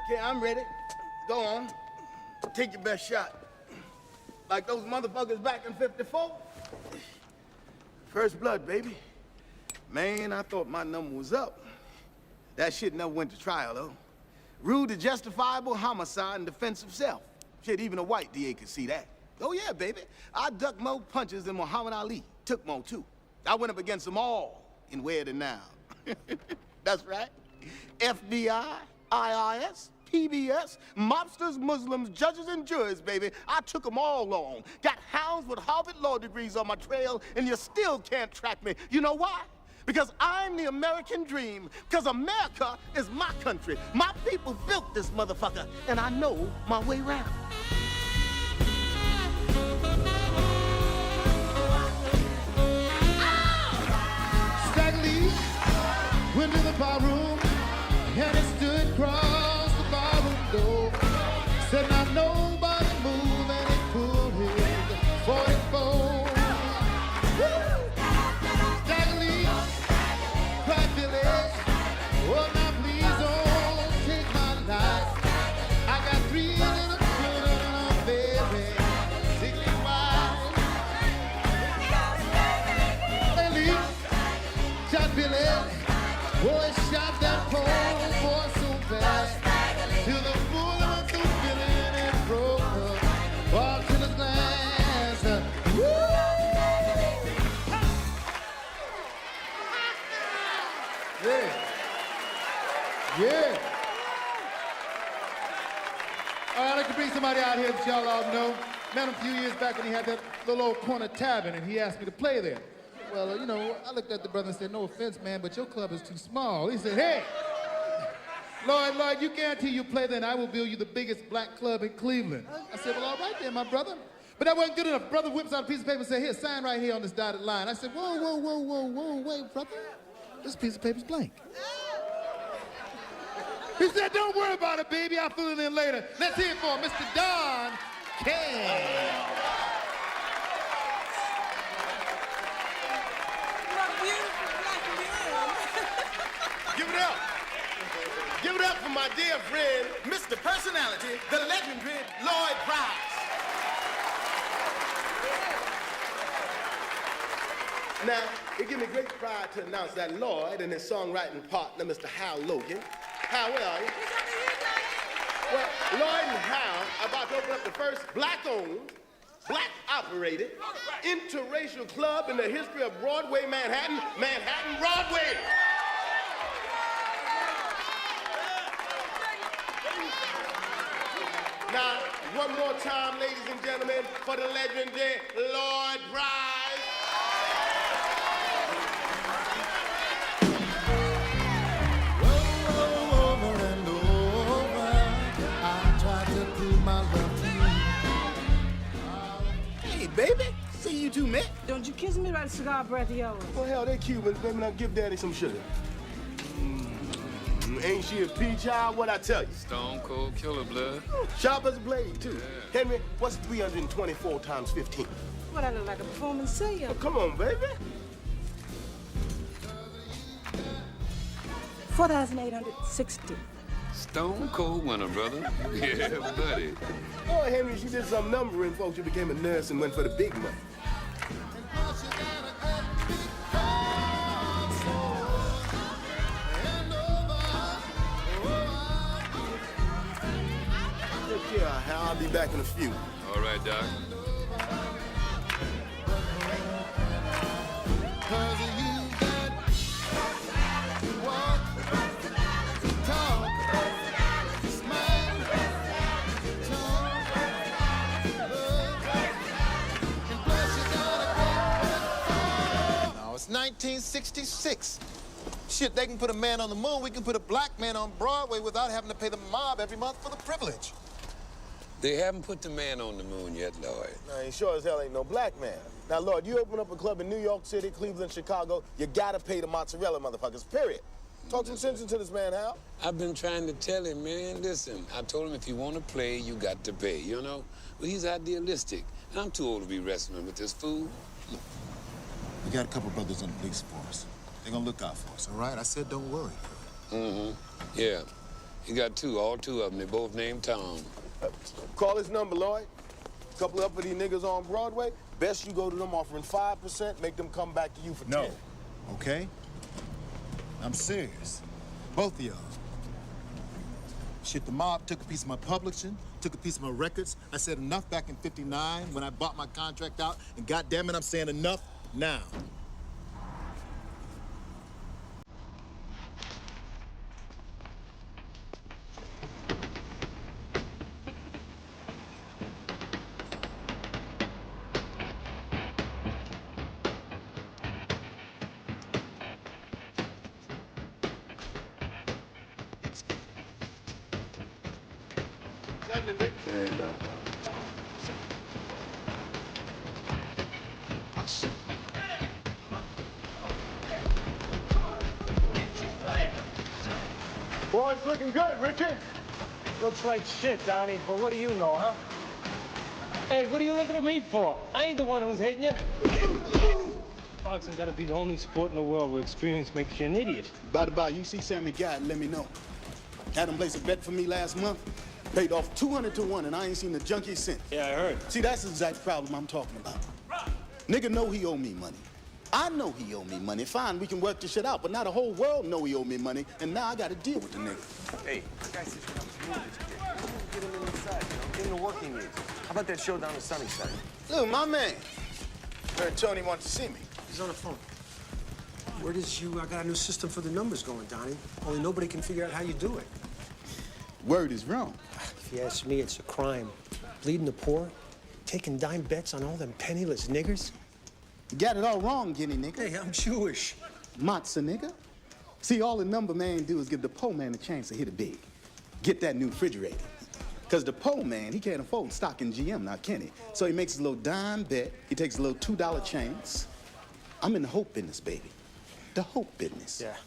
Okay, I'm ready. Go on. Take your best shot. Like those motherfuckers back in '54. First blood, baby. Man, I thought my number was up. That shit never went to trial, though. Rude to justifiable homicide in defense of self. Shit, even a white DA could see that. Oh, yeah, baby. I ducked more punches than Muhammad Ali. Took more, too. I went up against them all in Where to Now. That's right. FBI, IRS, PBS, mobsters, Muslims, judges, and jurors, baby. I took them all on. Got hounds with Harvard law degrees on my trail, and you still can't track me. You know why? Because I'm the American dream. Because America is my country. My people built this motherfucker, and I know my way around. Staggerly went to the barroom, and he stood across the barroom door. Said, now nobody move, and he pulled his 44. Staggerly, cried Billy, oh, now please don't take my life. I got 3 little children, and I'm very sickly wise. Staggerly shot Billy, boy, shot that poor boy so fast. Till the bullet through Billy and it broke up, walked to the glass. Woo! Yeah. Yeah. All right, I'd like to bring somebody out here that y'all all know. Met him a few years back when he had that little old corner tavern, and he asked me to play there. Well, you know, I looked at the brother and said, no offense, man, but your club is too small. He said, hey, Lloyd, you guarantee you play there and I will build you the biggest black club in Cleveland. I said, well, all right then, my brother. But that wasn't good enough. Brother whips out a piece of paper and said, here, sign right here on this dotted line. I said, whoa, wait, brother. This piece of paper's blank. He said, don't worry about it, baby. I'll fill it in later. Let's hear it for Mr. Don King. Give it up. Give it up for my dear friend, Mr. Personality, the legendary Lloyd Price. Now, it gives me great pride to announce that Lloyd and his songwriting partner, Mr. Hal Logan. Hal, where are you? Well, Lloyd and Hal are about to open up the first black-owned, black-operated, interracial club in the history of Broadway, Manhattan, Broadway. Now, one more time, ladies and gentlemen, for the legendary Lloyd Price. Over and over, I tried to prove my love to you. Hey, baby, see you two, man. Don't you kiss me right, cigar breath of yours. Well, hell, they're Cubans, baby. Now give Daddy some sugar. Ain't she a peach child? What I tell you? Stone cold killer blood. Sharp as a blade, too. Yeah. Henry, what's 324 times 15? What, I look like a performing singer? Oh, come on, baby. 4,860. Stone cold winner, brother. Yeah, buddy. Oh, Henry, she did some numbering, folks. She became a nurse and went for the big money. Yeah, Hal, I'll be back in a few. All right, Doc. Now, it's 1966. Shit, they can put a man on the moon, we can put a black man on Broadway without having to pay the mob every month for the privilege. They haven't put the man on the moon yet, Lloyd. No, he sure as hell ain't no black man. Now, Lord, you open up a club in New York City, Cleveland, Chicago, you gotta pay the mozzarella motherfuckers, period. Talk some sense into this man, Hal. I've been trying to tell him, man, listen. I told him if you want to play, you got to pay, you know? But he's idealistic. And I'm too old to be wrestling with this fool. Look, we got a couple brothers on the police force. They're gonna look out for us, all right? I said don't worry. Mm-hmm. Yeah. He got two, all two of them. They both named Tom. Call his number, Lloyd. Couple up of these niggas on Broadway. Best you go to them offering 5%, make them come back to you for 10. No. Okay? I'm serious. Both of y'all. Shit, the mob took a piece of my publishing, took a piece of my records. I said enough back in '59 when I bought my contract out, and goddamn it, I'm saying enough now. Boy, it's looking good, Richard. Looks like shit, Donnie, but what do you know, huh? Hey, what are you looking at me for? I ain't the one who's hitting you. Boxing gotta be the only sport in the world where experience makes you an idiot. By the by, you see Sammy Guy, let me know. Had him place a bet for me last month. Paid off 200 to 1, and I ain't seen the junkie since. Yeah, I heard. See, that's the exact problem I'm talking about. Nigga know he owe me money. I know he owe me money. Fine, we can work this shit out, but now the whole world know he owe me money, and now I gotta deal with the nigga. Hey, the guy says you have to move this kid. Get him inside, you know? Give him the work he needs. How about that show down in Sunnyside? Look, my man. Heard Tony wants to see me. He's on the phone. Word is you got a new system for the numbers going, Donnie. Only nobody can figure out how you do it. Word is wrong. If you ask me, it's a crime. Bleeding the poor, taking dime bets on all them penniless niggers. You got it all wrong, Guinea nigga. Hey, I'm Jewish. Matzah nigga. See, all the number man do is give the poor man a chance to hit it big. Get that new refrigerator. Because the poor man, he can't afford stock in GM now, can he? So he makes his little dime bet. He takes a little $2 chance. I'm in the hope business, baby. The hope business. Yeah,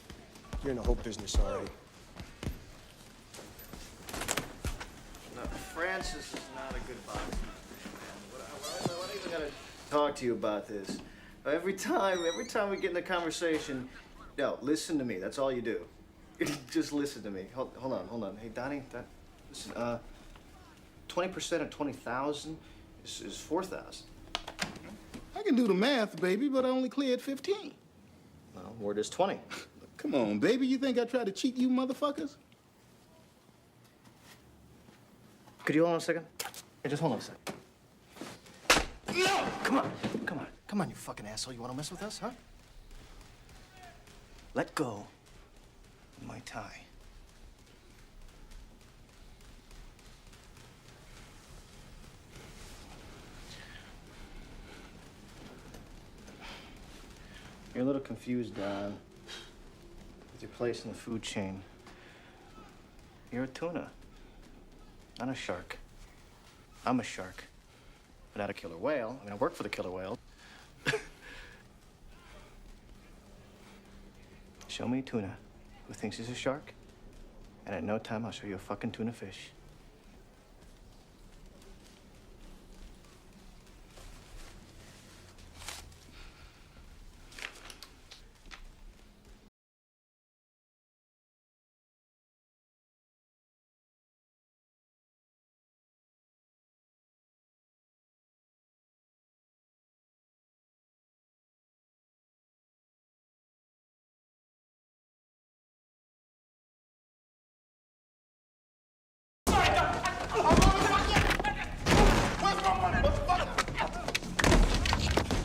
you're in the whole business already. No, Francis is not a good boxer. What even gotta talk to you about this? Every time we get in a conversation, no, listen to me. That's all you do. Just listen to me. Hold on. Hey, Donnie, listen. 20% of 20,000 is 4,000. I can do the math, baby, but I only cleared 15. Well, word is 20. Come on, baby. You think I try to cheat you motherfuckers? Could you hold on a second? Hey, just hold on a second. No! Come on, you fucking asshole. You want to mess with us, huh? Let go of my tie. You're a little confused, Don, with your place in the food chain. You're a tuna, not a shark. I'm a shark, but not a killer whale. I mean, I work for the killer whale. Show me a tuna who thinks he's a shark, and at no time I'll show you a fucking tuna fish.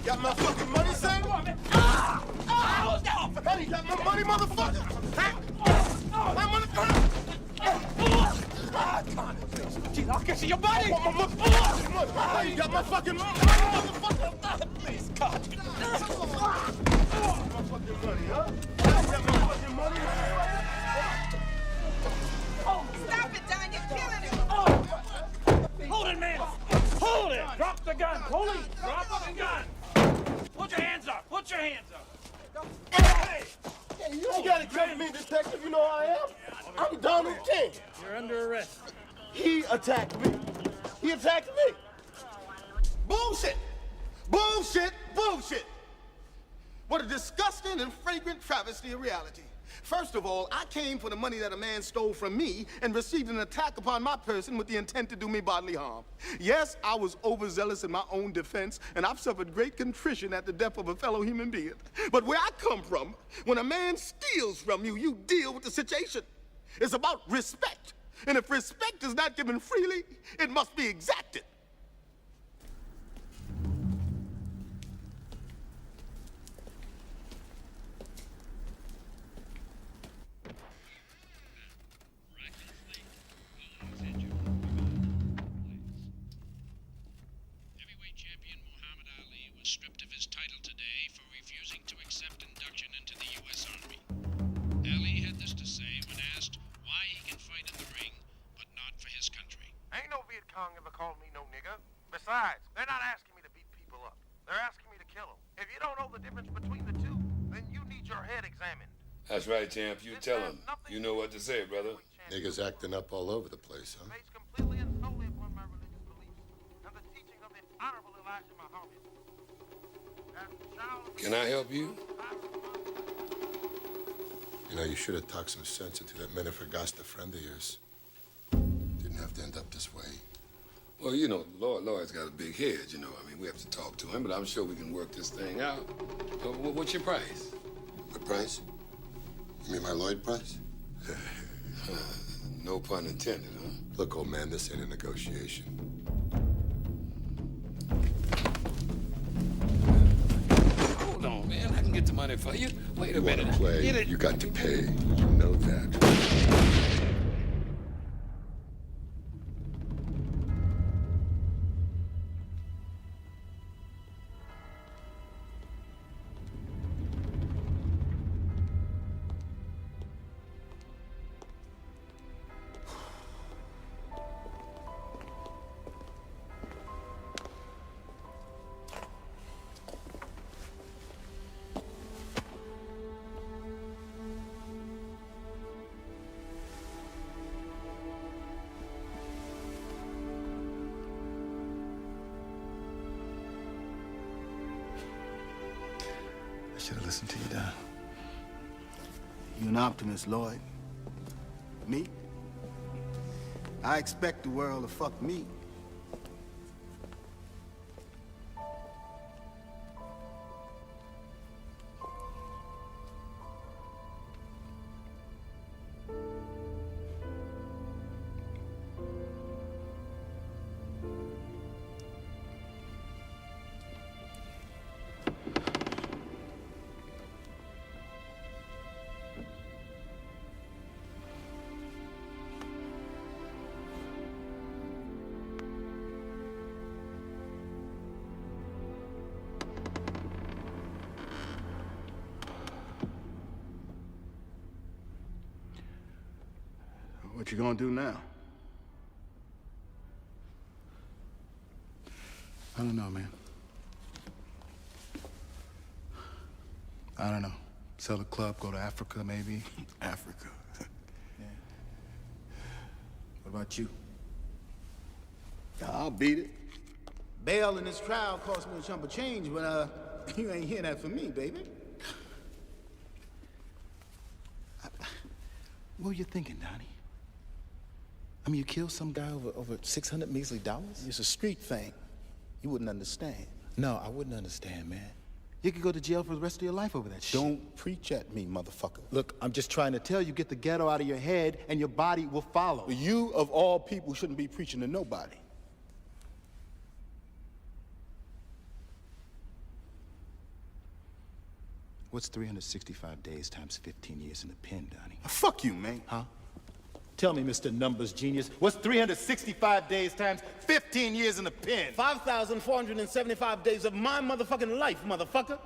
Got my fucking money, son? Honey, got my money, motherfucker? Huh? My money, I'll get you your body! you got my fucking money, motherfucker? Please, God. My fucking money, huh? You got my fucking money? Stop it, Don. You're killing him. Hold it, man! Hold it! Drop the gun! Police, drop the gun! Put your hands up! Put your hands up! Hey, you ain't gotta cover me, detective. You know who I am. I'm Donald King. You're under arrest. He attacked me. He attacked me. Bullshit! Bullshit! Bullshit! What a disgusting and fragrant travesty of reality. First of all, I came for the money that a man stole from me and received an attack upon my person with the intent to do me bodily harm. Yes, I was overzealous in my own defense, and I've suffered great contrition at the death of a fellow human being. But where I come from, when a man steals from you, you deal with the situation. It's about respect. And if respect is not given freely, it must be exacted. Stripped of his title today for refusing to accept induction into the U.S. Army. Ali had this to say when asked why he can fight in the ring, but not for his country. Ain't no Viet Cong ever called me no nigger. Besides, they're not asking me to beat people up. They're asking me to kill them. If you don't know the difference between the two, then you need your head examined. That's right, champ. You tell him. You know what to say, brother. Niggas acting up all over the place, huh? Based completely and solely upon my religious beliefs and the teaching of the Honorable Elijah Muhammad. Can I help you? You know, you should have talked some sense into that Menefregasta friend of yours. Didn't have to end up this way. Well, you know, Lloyd's got a big head, you know. I mean, we have to talk to him, but I'm sure we can work this thing out. What's your price? My price? You mean my Lloyd price? No pun intended, huh? Look, old man, this ain't a negotiation. Hold on, man. I can get the money for you. Wait a minute. Play, you got to pay. You know that. I should have listened to you, Don. You're an optimist, Lloyd. Me? I expect the world to fuck me. What you gonna do now? I don't know, man. I don't know. Sell the club, go to Africa, maybe. Africa. Yeah. What about you? I'll beat it. Bail in this trial cost me a chunk of change, but you ain't hearing that from me, baby. What were you thinking, Donnie? I mean, you killed some guy over $600 measly dollars? It's a street thing. You wouldn't understand. No, I wouldn't understand, man. You could go to jail for the rest of your life over that shit. Don't preach at me, motherfucker. Look, I'm just trying to tell you, get the ghetto out of your head and your body will follow. You, of all people, shouldn't be preaching to nobody. What's 365 days times 15 years in the pen, Donnie? Fuck you, man. Huh? Tell me, Mr. Numbers Genius, what's 365 days times 15 years in the pen? 5,475 days of my motherfucking life, motherfucker.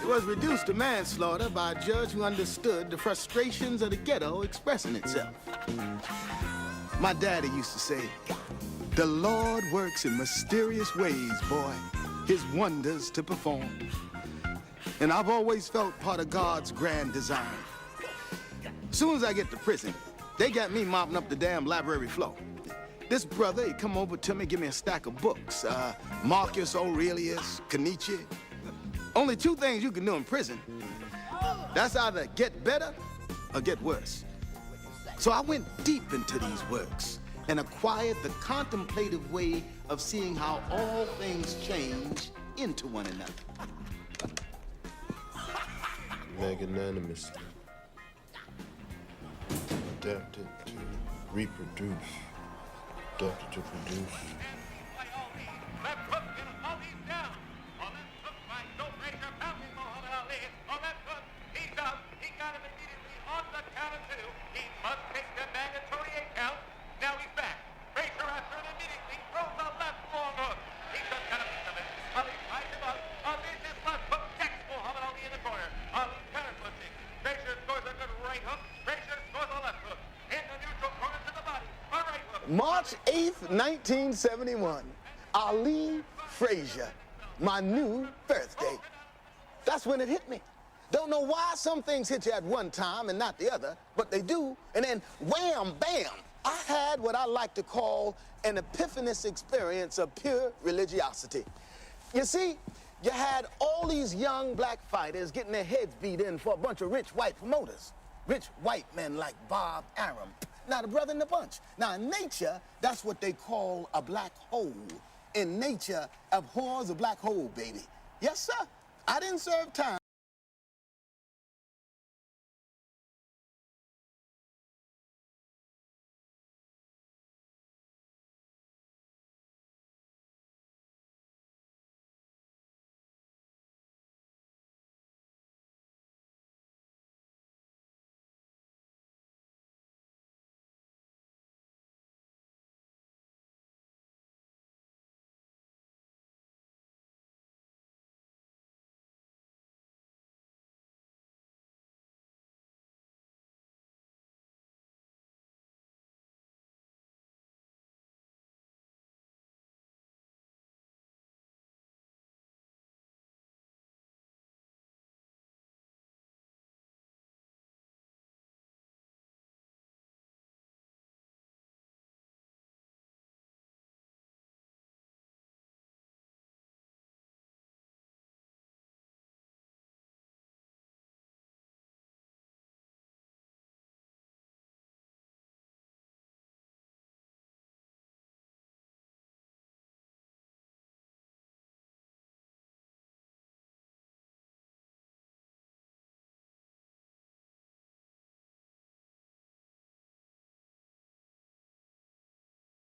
It was reduced to manslaughter by a judge who understood the frustrations of the ghetto expressing itself. My daddy used to say, "The Lord works in mysterious ways, boy, his wonders to perform." And I've always felt part of God's grand design. Soon as I get to prison, they got me mopping up the damn library floor. This brother, he come over to me, give me a stack of books. Marcus Aurelius, Nietzsche. Only two things you can do in prison. That's either get better or get worse. So I went deep into these works and acquired the contemplative way of seeing how all things change into one another. Magnanimous. Adapted to reproduce. Adapted to produce. March 8th, 1971. Ali Frazier, my new birthday. That's when it hit me. Don't know why some things hit you at one time and not the other, but they do, and then wham, bam, I had what I like to call an epiphanous experience of pure religiosity. You see, you had all these young black fighters getting their heads beat in for a bunch of rich white promoters. Rich white men like Bob Arum. Now, the brother in the bunch. Now, in nature, that's what they call a black hole. In nature, abhors a black hole, baby. Yes, sir. I didn't serve time.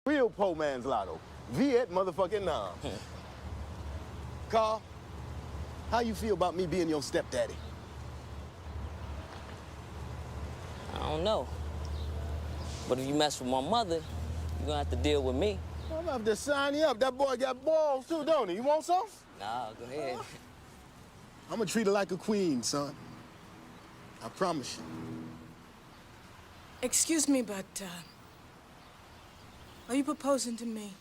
Real poor man's lotto. Viet motherfucking Nam. Carl, how you feel about me being your stepdaddy? I don't know. But if you mess with my mother, you're gonna have to deal with me. I'm gonna have to sign you up. That boy got balls too, don't he? You want some? Nah, go ahead. I'm gonna treat her like a queen, son. I promise you. Excuse me, but, are you proposing to me?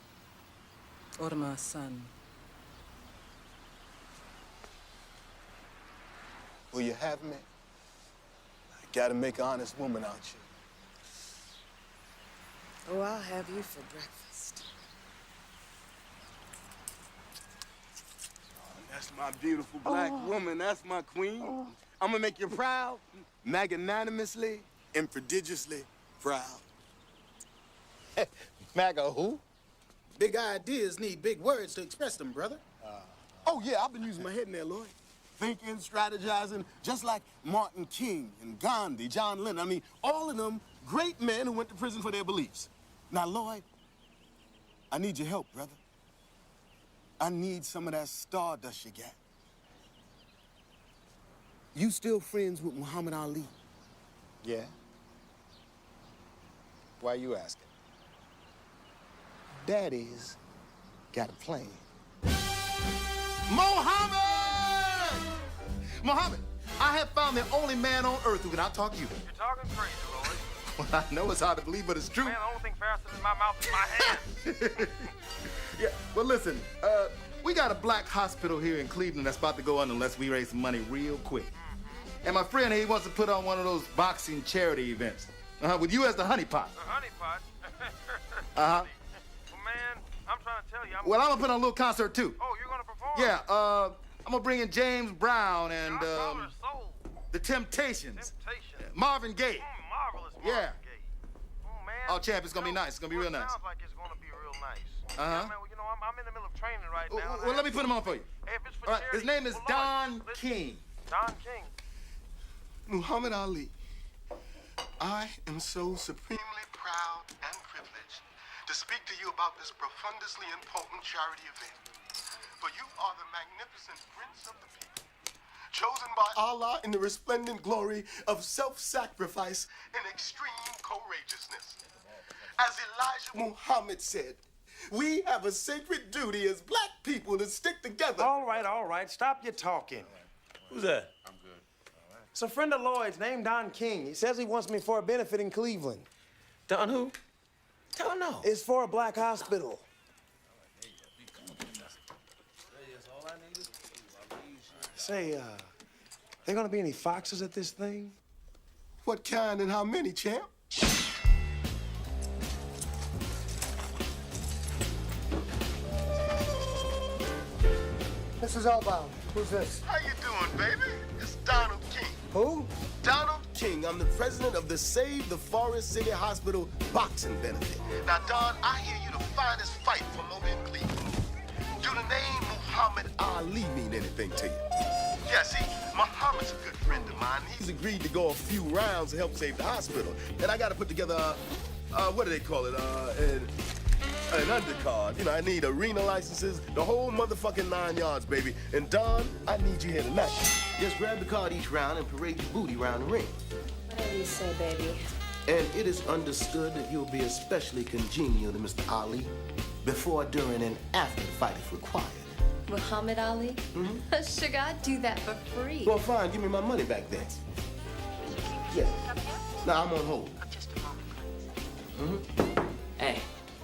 Or to my son? Will you have me? I gotta make an honest woman out you. Oh, I'll have you for breakfast. Oh, that's my beautiful black woman. That's my queen. I'm gonna make you proud, magnanimously and prodigiously proud. MAGA who? Big ideas need big words to express them, brother. Oh, yeah, I've been using my head in there, Lloyd. Thinking, strategizing, just like Martin King and Gandhi, John Lennon. I mean, all of them great men who went to prison for their beliefs. Now, Lloyd, I need your help, brother. I need some of that stardust you got. You still friends with Muhammad Ali? Yeah. Why are you asking? Daddy's got a plan. Mohammed! Mohammed, I have found the only man on earth who can out-talk you. You're talking crazy, Lloyd. Well, I know it's hard to believe, but it's true. Man, the only thing faster than my mouth is my hand. Yeah, well, listen, we got a black hospital here in Cleveland that's about to go under unless we raise some money real quick. And my friend, he wants to put on one of those boxing charity events. With you as the honeypot. The honeypot? Uh-huh. Well, man, I'm trying to tell you. Well, I'm gonna put on a little concert, too. Oh, you're gonna perform? Yeah, I'm gonna bring in James Brown and, Soul. the Temptations. Temptations. Marvin Gaye. Marvelous Marvin Yeah. Gaye. Oh, man. Oh, champ, it's gonna be nice. It's gonna be real nice. Sounds like it's gonna be real nice. Uh-huh. Yeah, man, well, you know, I'm in the middle of training right now. Well, let me put him on for you. Hey, if it's for All right, charity, his name is well, Don Lord, listen. King. Don King. Muhammad Ali, I am so supremely proud and privileged to speak to you about this profoundly important charity event. For you are the magnificent prince of the people, chosen by Allah in the resplendent glory of self-sacrifice and extreme courageousness. As Elijah Muhammad said, we have a sacred duty as black people to stick together. All right. Stop your talking. Who's that? I'm good. All right. It's a friend of Lloyd's named Don King. He says he wants me for a benefit in Cleveland. Don who? Don't know. It's for a black hospital. Say, there gonna be any foxes at this thing? What kind and how many, champ? This is Outbound. Who's this? How you doing, baby? It's Donald King. Who? Donald King. I'm the president of the Save the Forest City Hospital boxing benefit. Now, Don, I hear you the finest fight from over in Cleveland. Do the name Muhammad Ali mean anything to you? Yeah, see, Muhammad's a good friend of mine. He's agreed to go a few rounds to help save the hospital. And I got to put together, what do they call it? An undercard. You know, I need arena licenses, the whole motherfucking 9 yards, baby. And Don, I need you here tonight. Just grab the card each round and parade your booty around the ring. Whatever you say, baby. And it is understood that you'll be especially congenial to Mr. Ali before, during, and after the fight if required. Muhammad Ali? Mm-hmm. Sugar, I'd do that for free. Well, fine. Give me my money back then. Yeah. Now, I'm on hold. Just a moment, please. Mm-hmm. Hey,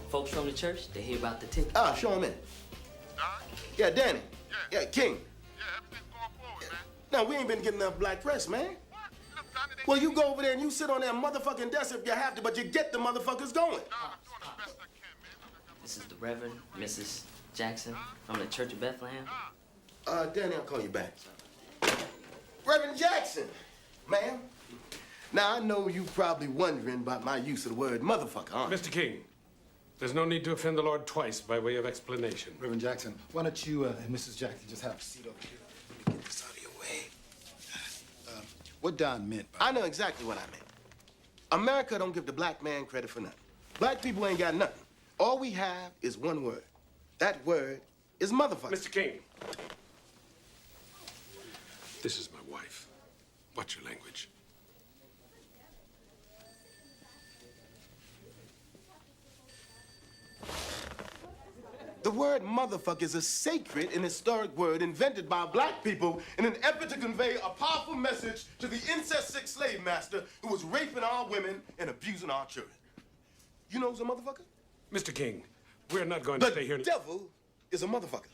folks from the church, they hear about the ticket. Ah, show them in. Yeah, Danny. Yeah, King. Yeah, everything's going forward, man. Now, we ain't been getting enough black press, man. Well, you go over there and you sit on that motherfucking desk if you have to, but you get the motherfuckers going. This is the Reverend Mrs. Jackson from the Church of Bethlehem. Danny, I'll call you back. Reverend Jackson, ma'am. Now, I know you probably wondering about my use of the word motherfucker, aren't you? Mr. King, there's no need to offend the Lord twice by way of explanation. Reverend Jackson, why don't you and Mrs. Jackson just have a seat over here? Let me get this out of your way. What Don meant by I know exactly what I meant. America don't give the black man credit for nothing. Black people ain't got nothing. All we have is one word. That word is motherfucker. Mr. King, this is my wife. Watch your language. The word motherfucker is a sacred and historic word invented by black people in an effort to convey a powerful message to the incest-sick slave master who was raping our women and abusing our children. You know who's a motherfucker? Mr. King, we're not going to stay here. The devil is a motherfucker.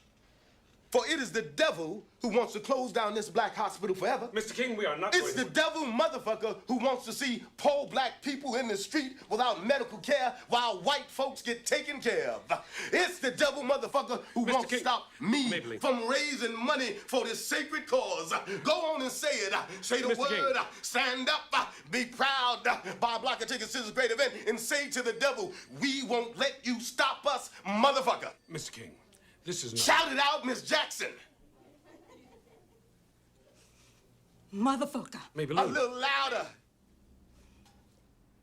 For it is the devil who wants to close down this black hospital forever. Mr. King, we are not It's the devil motherfucker who wants to see poor black people in the street without medical care while white folks get taken care of. It's the devil motherfucker who wants to stop me from raising money for this sacred cause. Go on and say it. Say the Mr. word. King. Stand up. Be proud. Buy a block of tickets to this great event and say to the devil, we won't let you stop us, motherfucker. Mr. King, this is not... Shout it out, Miss Jackson. Motherfucker. Maybelline. A little louder.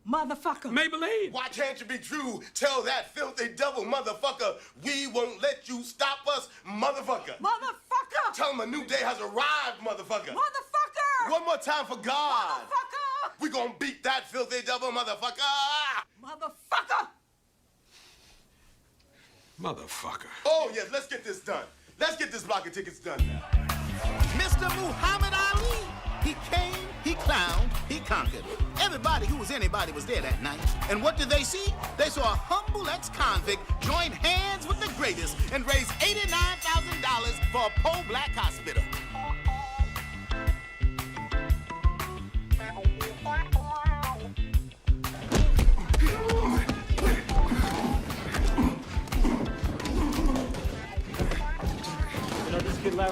Motherfucker. Maybelline. Why can't you be true? Tell that filthy devil motherfucker, we won't let you stop us, motherfucker. Motherfucker. Tell him a new day has arrived, motherfucker. Motherfucker. One more time for God. Motherfucker. We gonna beat that filthy devil motherfucker. Motherfucker. Motherfucker. Oh, yes, let's get this done. Let's get this block of tickets done now. Mr. Muhammad Ali. He came, he clowned, he conquered. Everybody who was anybody was there that night. And what did they see? They saw a humble ex-convict join hands with the greatest and raise $89,000 for a poor black hospital.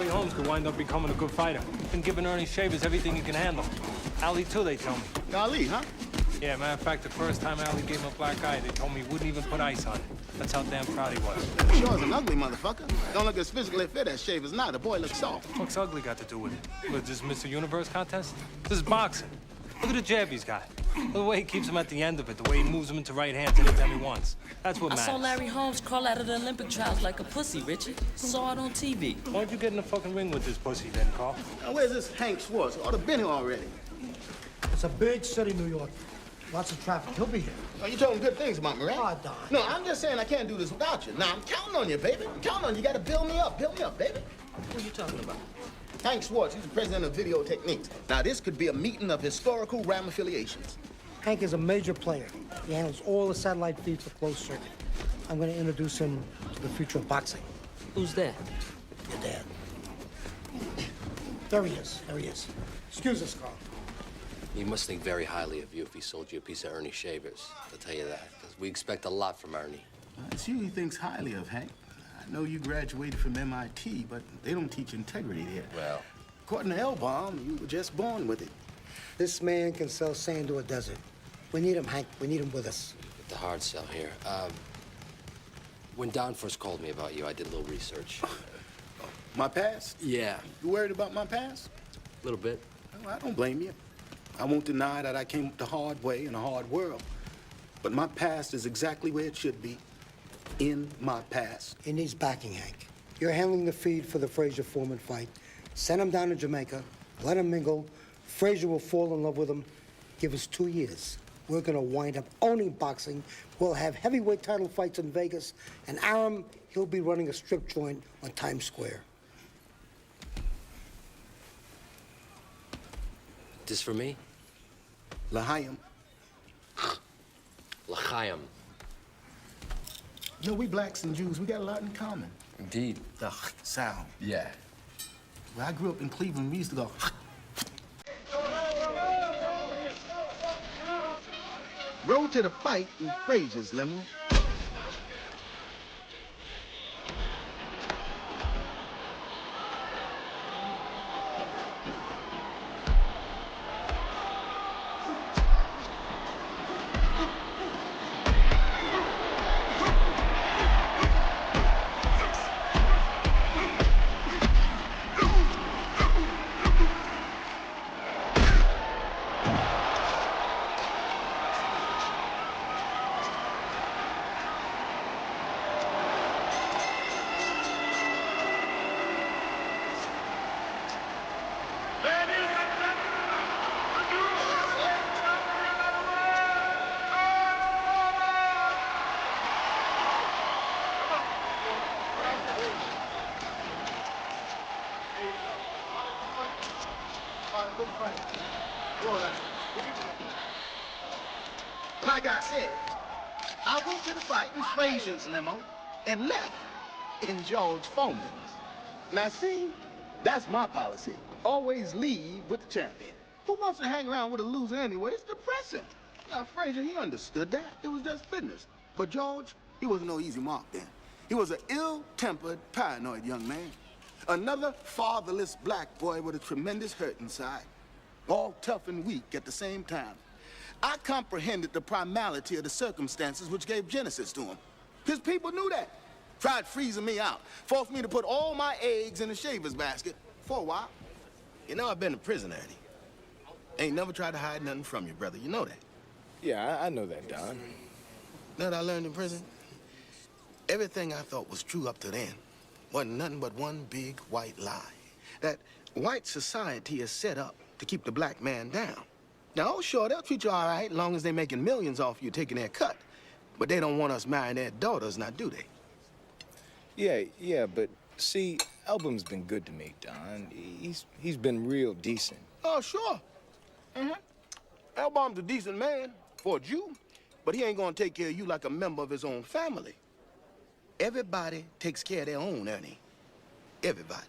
Larry Holmes could wind up becoming a good fighter. Been giving Ernie Shavers everything he can handle. Ali, too, they tell me. Ali, huh? Yeah, matter of fact, the first time Ali gave him a black eye, they told me he wouldn't even put ice on it. That's how damn proud he was. Sure is an ugly motherfucker. Don't look as physically fit as Shavers now. The boy looks soft. What's ugly got to do with it? Was this Mr. Universe contest? This is boxing. Look at the jab he's got. Look at the way he keeps him at the end of it, the way he moves him into right hands anytime he wants. That's what I matters. saw Larry Holmes crawl out of the Olympic trials like a pussy, Richard. Saw it on TV. Why don't you get in the fucking ring with this pussy then, Carl? Now, where's this Hank Schwartz? Ought to been here already. It's a big city, New York. Lots of traffic. He'll be here. Oh, you told him good things about me, right? Oh, Don. No, I'm just saying I can't do this without you. Now, I'm counting on you, baby. I'm counting on you. You got to build me up, baby. Who are you talking about? Hank Schwartz, he's the president of Video Techniques. Now, this could be a meeting of historical ramifications. Hank is a major player. He handles all the satellite feeds for closed circuit. I'm going to introduce him to the future of boxing. Who's that? Your dad. There he is. Excuse us, Carl. He must think very highly of you if he sold you a piece of Ernie Shavers. I'll tell you that, because we expect a lot from Ernie. It's you he thinks highly of, Hank. I know you graduated from MIT, but they don't teach integrity there. Well, according to L-Bomb, you were just born with it. This man can sell sand to a desert. We need him, Hank. We need him with us. the hard sell here. When Don first called me about you, I did a little research. My past? Yeah. You worried about my past? A little bit. Well, I don't blame you. I won't deny that I came up the hard way in a hard world. But my past is exactly where it should be. In my past. He needs backing, Hank. You're handling the feed for the Frazier-Foreman fight. Send him down to Jamaica. Let him mingle. Frazier will fall in love with him. Give us 2 years. We're gonna wind up owning boxing. We'll have heavyweight title fights in Vegas. And Aram, he'll be running a strip joint on Times Square. This for me? L'chaim. L'chaim. You know, we blacks and Jews, we got a lot in common. Indeed. The sound. Yeah. When I grew up in Cleveland, we used to go. Roll to the fight in Frazier's limo. Like I said, I went to the fight in Frazier's limo and left in George Foreman's. Now see, that's my policy. Always leave with the champion. Who wants to hang around with a loser anyway? It's depressing. Now, Frazier, he understood that. It was just business. But George, he wasn't no easy mark then. He was an ill-tempered, paranoid young man. Another fatherless black boy with a tremendous hurt inside. All tough and weak at the same time. I comprehended the primality of the circumstances which gave genesis to him. His people knew that. Tried freezing me out. Forced me to put all my eggs in the shaver's basket for a while. You know, I've been to prison, Ernie. Ain't never tried to hide nothing from you, brother. You know that. Yeah, I know that, Don. You know what I learned in prison? Everything I thought was true up to then wasn't nothing but one big white lie. That white society is set up to keep the black man down. Now, oh, sure, they'll treat you all right as long as they're making millions off you taking their cut. But they don't want us marrying their daughters, now do they? Yeah, but see, Album's been good to me, Don. He's been real decent. Oh, sure. L-Bomb's a decent man for a Jew, but he ain't gonna take care of you like a member of his own family. Everybody takes care of their own, Ernie. Everybody.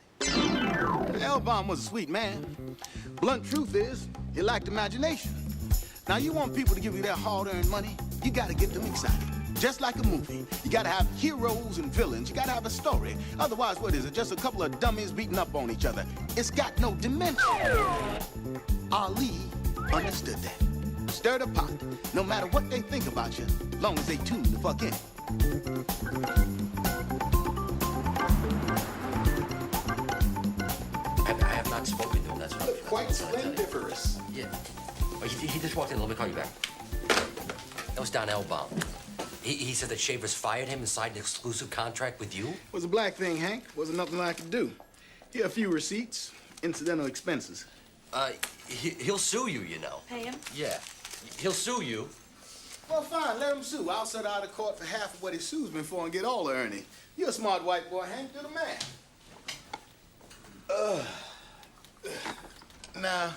L-Bomb was a sweet man. Blunt truth is, he lacked imagination. Now, you want people to give you their hard-earned money, you gotta get them excited. Just like a movie. You gotta have heroes and villains. You gotta have a story. Otherwise, what is it? Just a couple of dummies beating up on each other. It's got no dimension. Ali understood that. Stir the pot. No matter what they think about you, long as they tune the fuck in. I have not spoken to him, that's what I'm Quite splendiferous. Yeah. Oh, he just walked in. Let me call you back. That was Don Elbaum. He said that Shavers fired him and signed an exclusive contract with you? Was a black thing, Hank. Wasn't nothing I could do. Here, a few receipts, incidental expenses. He'll sue you, you know. Pay him? Yeah. He'll sue you. Well, fine, let him sue. I'll set out of court for half of what he sues me for and get all the earning. You're a smart white boy, Hank. Do the math. Now,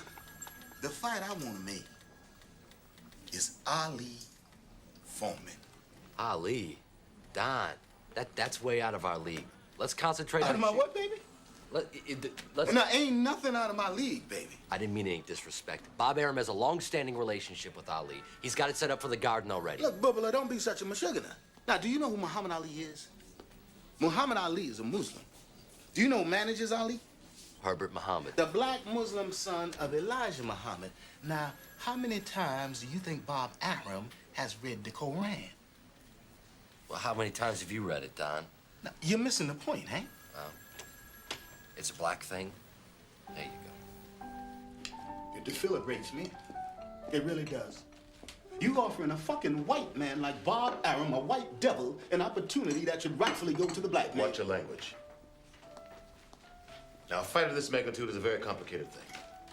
the fight I want to make is Ali Foreman. Ali, Don, that's way out of our league. Let's concentrate on... Out of my what, baby? Let's... No, ain't nothing out of my league, baby. I didn't mean any disrespect. Bob Arum has a long-standing relationship with Ali. He's got it set up for the Garden already. Look, Bubba, don't be such a mashugana. Now, do you know who Muhammad Ali is? Muhammad Ali is a Muslim. Do you know who manages Ali? Herbert Muhammad. The black Muslim son of Elijah Muhammad. Now, how many times do you think Bob Arum has read the Koran? Well, how many times have you read it, Don? Now, you're missing the point, Hank. It's a black thing. There you go. It defilibrates me. It really does. You offering a fucking white man like Bob Arum, a white devil, an opportunity that should rightfully go to the black man. Watch your language. Now, a fight of this magnitude is a very complicated thing.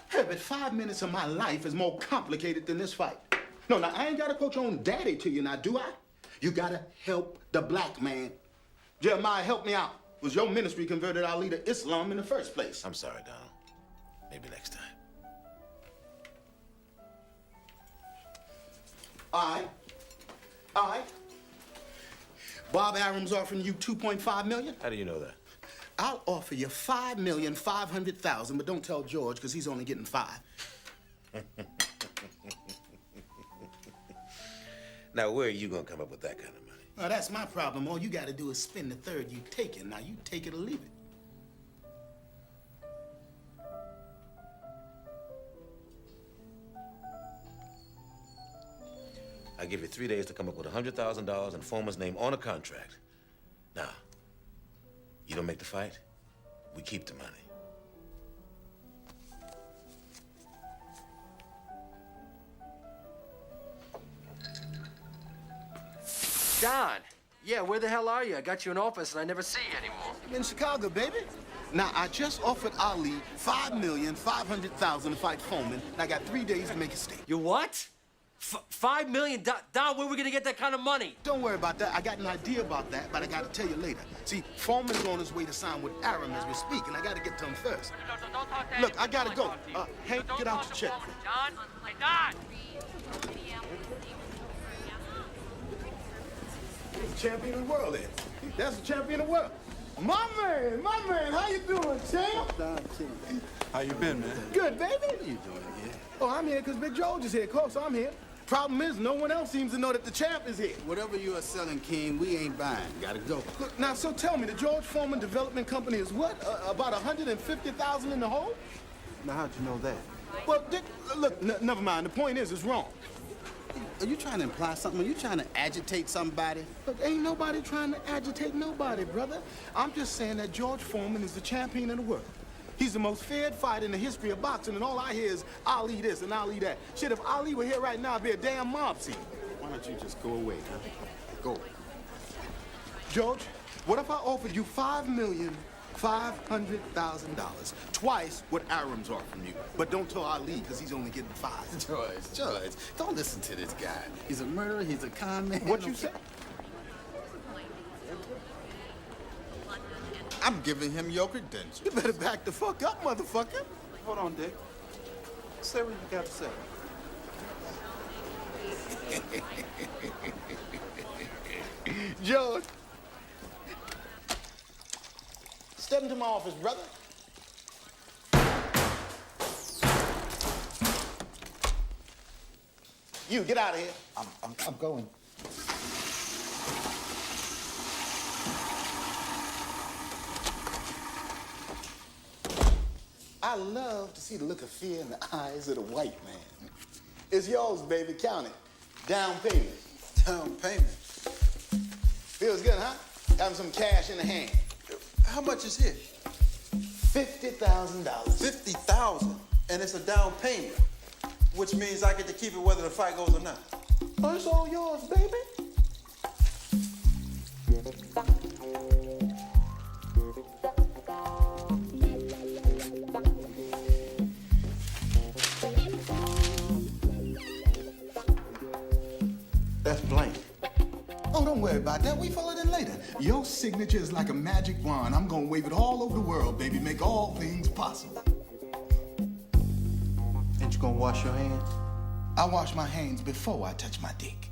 Hey, but 5 minutes of my life is more complicated than this fight. No, now, I ain't gotta quote your own daddy to you now, do I? You gotta help the black man. Jeremiah, help me out. Was your ministry converted Ali to Islam in the first place? I'm sorry, Donald. Maybe next time. All right. Bob Arum's offering you $2.5 million? How do you know that? I'll offer you $5,500,000, but don't tell George, because he's only getting 5. Now, where are you gonna come up with that kind of money? Well, that's my problem. All you gotta do is spend the third you take it. Now, you take it or leave it. I give you 3 days to come up with $100,000 and Foreman's name on a contract. Now, you don't make the fight, we keep the money. Don, yeah, where the hell are you? I got you in office and I never see you anymore. I'm in Chicago, baby. Now, I just offered Ali $5,500,000 to fight Foreman, and I got 3 days to make a stake. You what? $5 million? Don, where are we gonna get that kind of money? Don't worry about that. I got an idea about that, but I gotta tell you later. See, Foreman's on his way to sign with Arum as we speak, and I gotta get to him first. Look, I gotta go. Hank, get out your check. Don, hey, Don! Champion of the world, then. That's the champion of the world. My man, how you doing, champ? How you been, man? Good, baby. What are you doing here? Oh, I'm here because Big George is here. Of course, I'm here. Problem is, no one else seems to know that the champ is here. Whatever you are selling, King, we ain't buying. Gotta go. Look, now, so tell me, the George Foreman Development Company is what? About 150,000 in the hole? Now, how'd you know that? Well, Dick, look, never mind. The point is, it's wrong. Are you trying to imply something? Are you trying to agitate somebody? Look, ain't nobody trying to agitate nobody, brother. I'm just saying that George Foreman is the champion of the world. He's the most feared fighter in the history of boxing, and all I hear is Ali this and Ali that. Shit, if Ali were here right now, it'd be a damn mob scene. Why don't you just go away, huh? Go. George, what if I offered you $5,500,000, twice what Arum's offering you? But don't tell Ali, because he's only getting 5. George, don't listen to this guy. He's a murderer, he's a con man. What you say? I'm giving him your credentials. You better back the fuck up, motherfucker. Hold on, Dick. Say what you got to say. George. Step into my office, brother. You, get out of here. I'm going. I love to see the look of fear in the eyes of the white man. It's yours, baby. Count it. Down payment. Down payment? Feels good, huh? Having some cash in the hand. How much is here? $50,000. $50,000? And it's a down payment, which means I get to keep it whether the fight goes or not. Oh, it's all yours, baby. That's blank. Oh, don't worry about that. We fill it in later. Your signature is like a magic wand. I'm gonna wave it all over the world, baby. Make all things possible. Ain't you gonna wash your hands? I wash my hands before I touch my dick.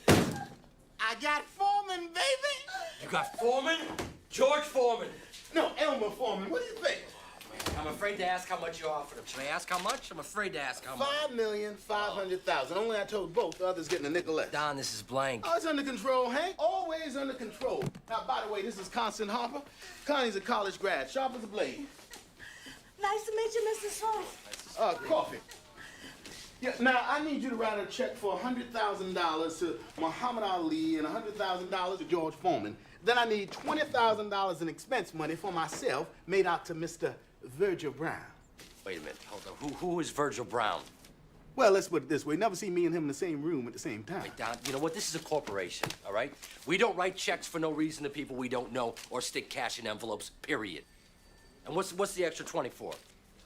I got Foreman, baby. You got Foreman? George Foreman. No, Elmer Foreman. What do you think? I'm afraid to ask how much you offered him. Should I ask how much? I'm afraid to ask how much. $5,500,000. Only I told both. The others getting a nickel less. Don, this is blank. Oh, it's under control, Hank. Always under control. Now, by the way, this is Constance Harper. Connie's a college grad, sharp as a blade. Nice to meet you, Mr. Sloan. Coffee. Yeah, now, I need you to write a check for $100,000 to Muhammad Ali and $100,000 to George Foreman. Then I need $20,000 in expense money for myself, made out to Mr. Virgil Brown. Wait a minute, hold on. Who is Virgil Brown? Well, let's put it this way. Never see me and him in the same room at the same time. Wait, Don, you know what? This is a corporation, all right? We don't write checks for no reason to people we don't know or stick cash in envelopes, period. And what's the extra 20 for?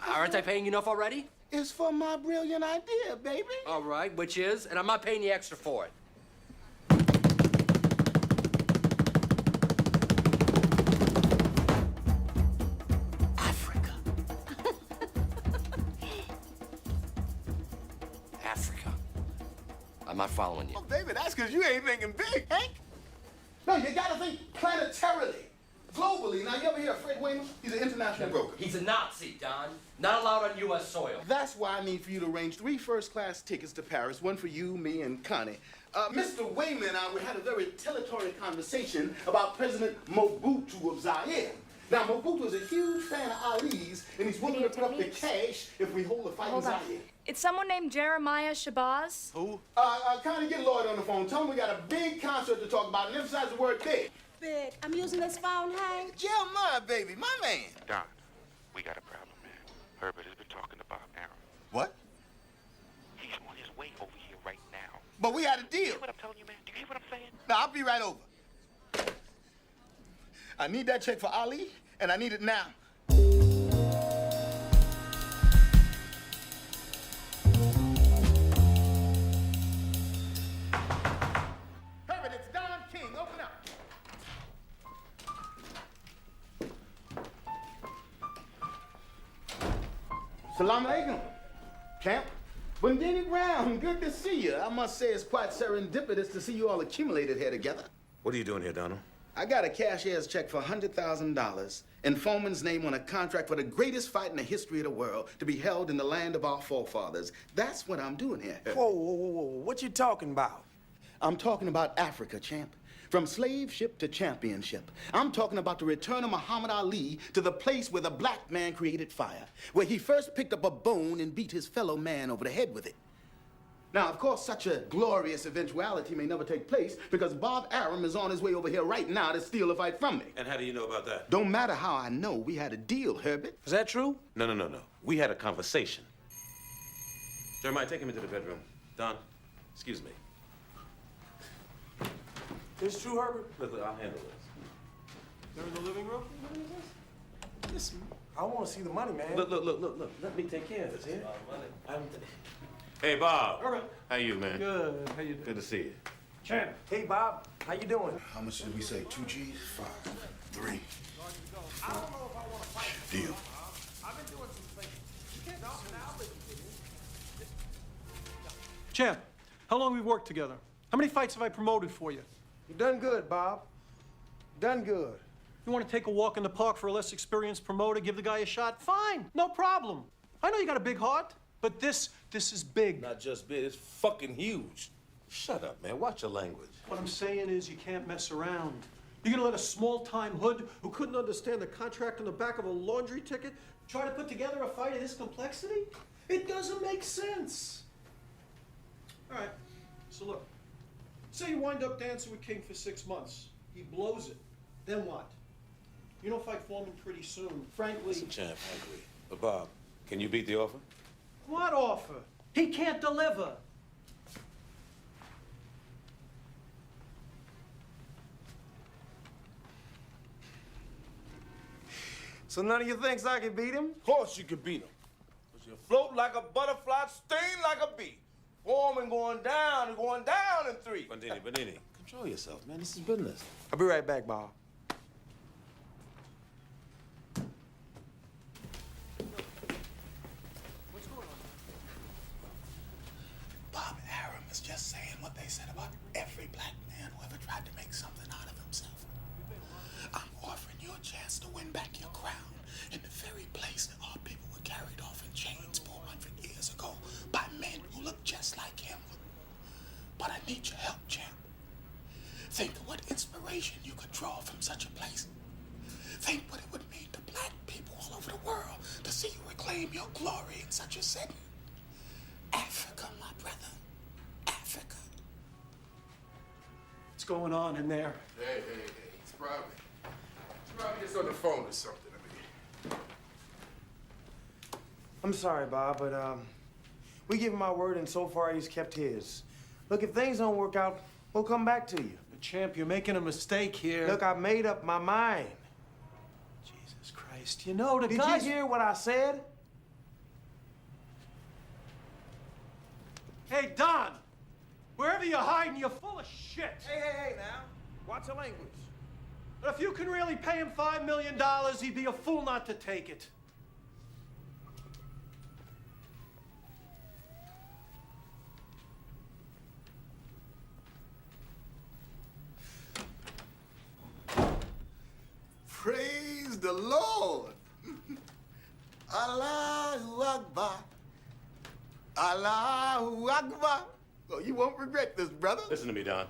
Aren't I paying you enough already? It's for my brilliant idea, baby. All right, which is? And I'm not paying you extra for it. Africa. Africa. I'm not following you. Oh, baby, that's because you ain't thinking big, Hank. No, you gotta think planetarily, globally. Now, you ever hear of Fred Wayman? He's an international broker. He's a Nazi, Don. Not allowed on U.S. soil. That's why I need for you to arrange 3 first-class tickets to Paris, one for you, me, and Connie. Mr. Wayman and I, we had a very dilatory conversation about President Mobutu of Zaire. Now, Mobutu is a huge fan of Ali's, and he's willing to put up the cash if we hold the fight in Zaire. It's someone named Jeremiah Shabazz. Who? Connie, get Lloyd on the phone. Tell him we got a big concert to talk about, and emphasize the word big. Big. I'm using this phone, Hank. Jeremiah, baby, my man. Don, we got a problem, man. Herbert has been talking to Bob Aaron. What? He's on his way over here right now. But we had a Do you deal. hear what I'm telling you, man? Do you hear what I'm saying? Now, I'll be right over. I need that check for Ali, and I need it now. Herbert, it's Don King. Open up. Salam alaikum, champ. Bundini Brown, good to see you. I must say it's quite serendipitous to see you all accumulated here together. What are you doing here, Donald? I got a cashier's check for $100,000 in Foreman's name on a contract for the greatest fight in the history of the world to be held in the land of our forefathers. That's what I'm doing here. Whoa, whoa, whoa, whoa. What you talking about? I'm talking about Africa, champ. From slave ship to championship. I'm talking about the return of Muhammad Ali to the place where the black man created fire, where he first picked up a bone and beat his fellow man over the head with it. Now, of course, such a glorious eventuality may never take place because Bob Arum is on his way over here right now to steal the fight from me. And how do you know about that? Don't matter how I know. We had a deal, Herbert. Is that true? No. We had a conversation. Jeremiah, take him into the bedroom. Don, excuse me. It's true, Herbert? Look, I'll handle this. They're in the living room? Listen, I want to see the money, man. Look. Let me take care of this here. Hey, Bob. Herbert. How you, man? Good. How you doing? Good to see you. Champ. Hey, Bob. How you doing? How much did we say? 2 G's? 5, 3, 4. Deal. Champ, how long we worked together? How many fights have I promoted for you? You done good, Bob. Done good. You want to take a walk in the park for a less experienced promoter, give the guy a shot? Fine, no problem. I know you got a big heart, but this is big. Not just big, it's fucking huge. Shut up, man. Watch your language. What I'm saying is you can't mess around. You're gonna let a small-time hood who couldn't understand the contract on the back of a laundry ticket try to put together a fight of this complexity? It doesn't make sense. All right, so look. Say you wind up dancing with King for 6 months. He blows it. Then what? You don't fight Foreman pretty soon. Frankly... Listen, champ, I agree. But Bob, can you beat the offer? What offer? He can't deliver. So none of you thinks I can beat him? Of course you can beat him. Because you float like a butterfly, sting like a bee. Foreman going down and going down in 3. Bandini, control yourself, man. This is business. I'll be right back, Bob. Bob Arum is just saying what they said about every black man who ever tried to make something out of himself. I'm offering you a chance to win back your crown in the very place that our people were carried off in chains 400 years ago by men who look just like him. But I need your help, champ. Think of what inspiration you could draw from such a place. Think what it would mean to black people all over the world to see you reclaim your glory in such a setting. Africa, my brother. Africa. What's going on in there? Hey. It's probably just on the phone or something. I'm sorry, Bob, but we give him our word, and so far he's kept his. Look, if things don't work out, we'll come back to you. But champ, you're making a mistake here. Look, I made up my mind. Jesus Christ, you know the Did guys... you hear what I said? Hey, Don! Wherever you're hiding, you're full of shit. Hey, now. Watch your language. But if you can really pay him $5 million, he'd be a fool not to take it. Praise the Lord. Allahu Akbar. Allahu Akbar. Well, you won't regret this, brother. Listen to me, Don.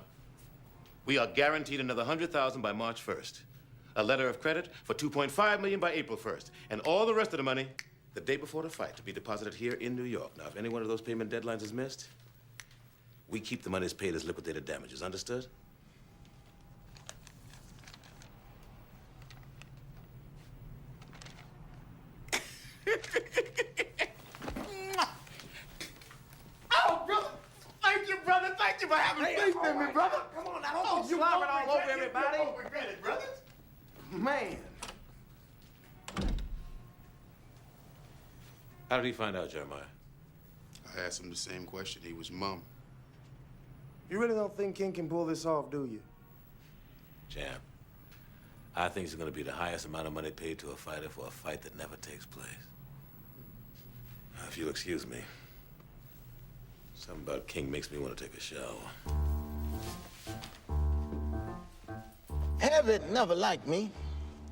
We are guaranteed another 100,000 by March 1st. A letter of credit for 2.5 million by April 1st. And all the rest of the money the day before the fight to be deposited here in New York. Now, if any one of those payment deadlines is missed, we keep the monies paid as liquidated damages. Understood? Oh, brother. Thank you, brother. Thank you for having faith in me, brother. Come on, now don't be slobbering all over everybody. You won't regret it, brothers. Man. How did he find out, Jeremiah? I asked him the same question. He was mum. You really don't think King can pull this off, do you? Champ, I think it's going to be the highest amount of money paid to a fighter for a fight that never takes place. Now, if you'll excuse me, something about King makes me want to take a shower. Habit never liked me.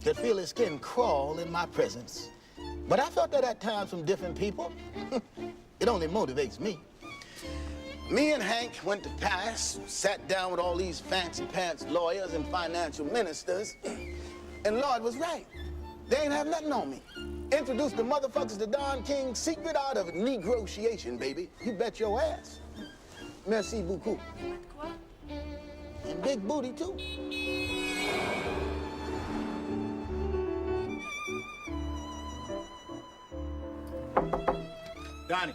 Could feel his skin crawl in my presence. But I felt that at times from different people. It only motivates me. Me and Hank went to Paris, sat down with all these fancy pants lawyers and financial ministers, and Lord was right. They ain't have nothing on me. Introduced the motherfuckers to Don King's secret art of negotiation, baby. You bet your ass. Merci beaucoup. And big booty, too. Donnie.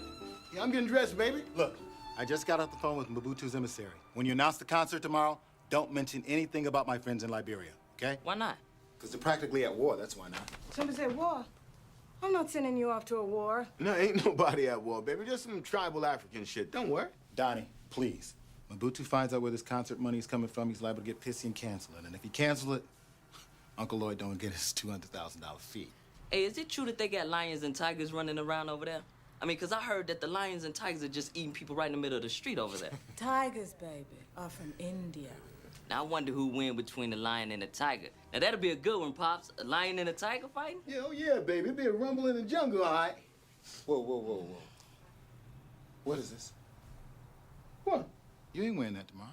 Yeah, I'm getting dressed, baby. Look, I just got off the phone with Mobutu's emissary. When you announce the concert tomorrow, don't mention anything about my friends in Liberia, okay? Why not? Because they're practically at war, that's why not. Somebody said war. I'm not sending you off to a war. No, ain't nobody at war, baby. Just some tribal African shit. Don't worry. Donnie, please. Mobutu finds out where this concert money is coming from, he's liable to get pissy and cancel it. And if he cancels it, Uncle Lloyd don't get his $200,000 fee. Hey, is it true that they got lions and tigers running around over there? I mean, because I heard that the lions and tigers are just eating people right in the middle of the street over there. Tigers, baby, are from India. Now, I wonder who win between the lion and the tiger. Now, that'll be a good one, Pops. A lion and a tiger fighting? Yeah, oh yeah, baby. It'll be a rumble in the jungle, all right? Whoa. What is this? What? You ain't wearing that tomorrow.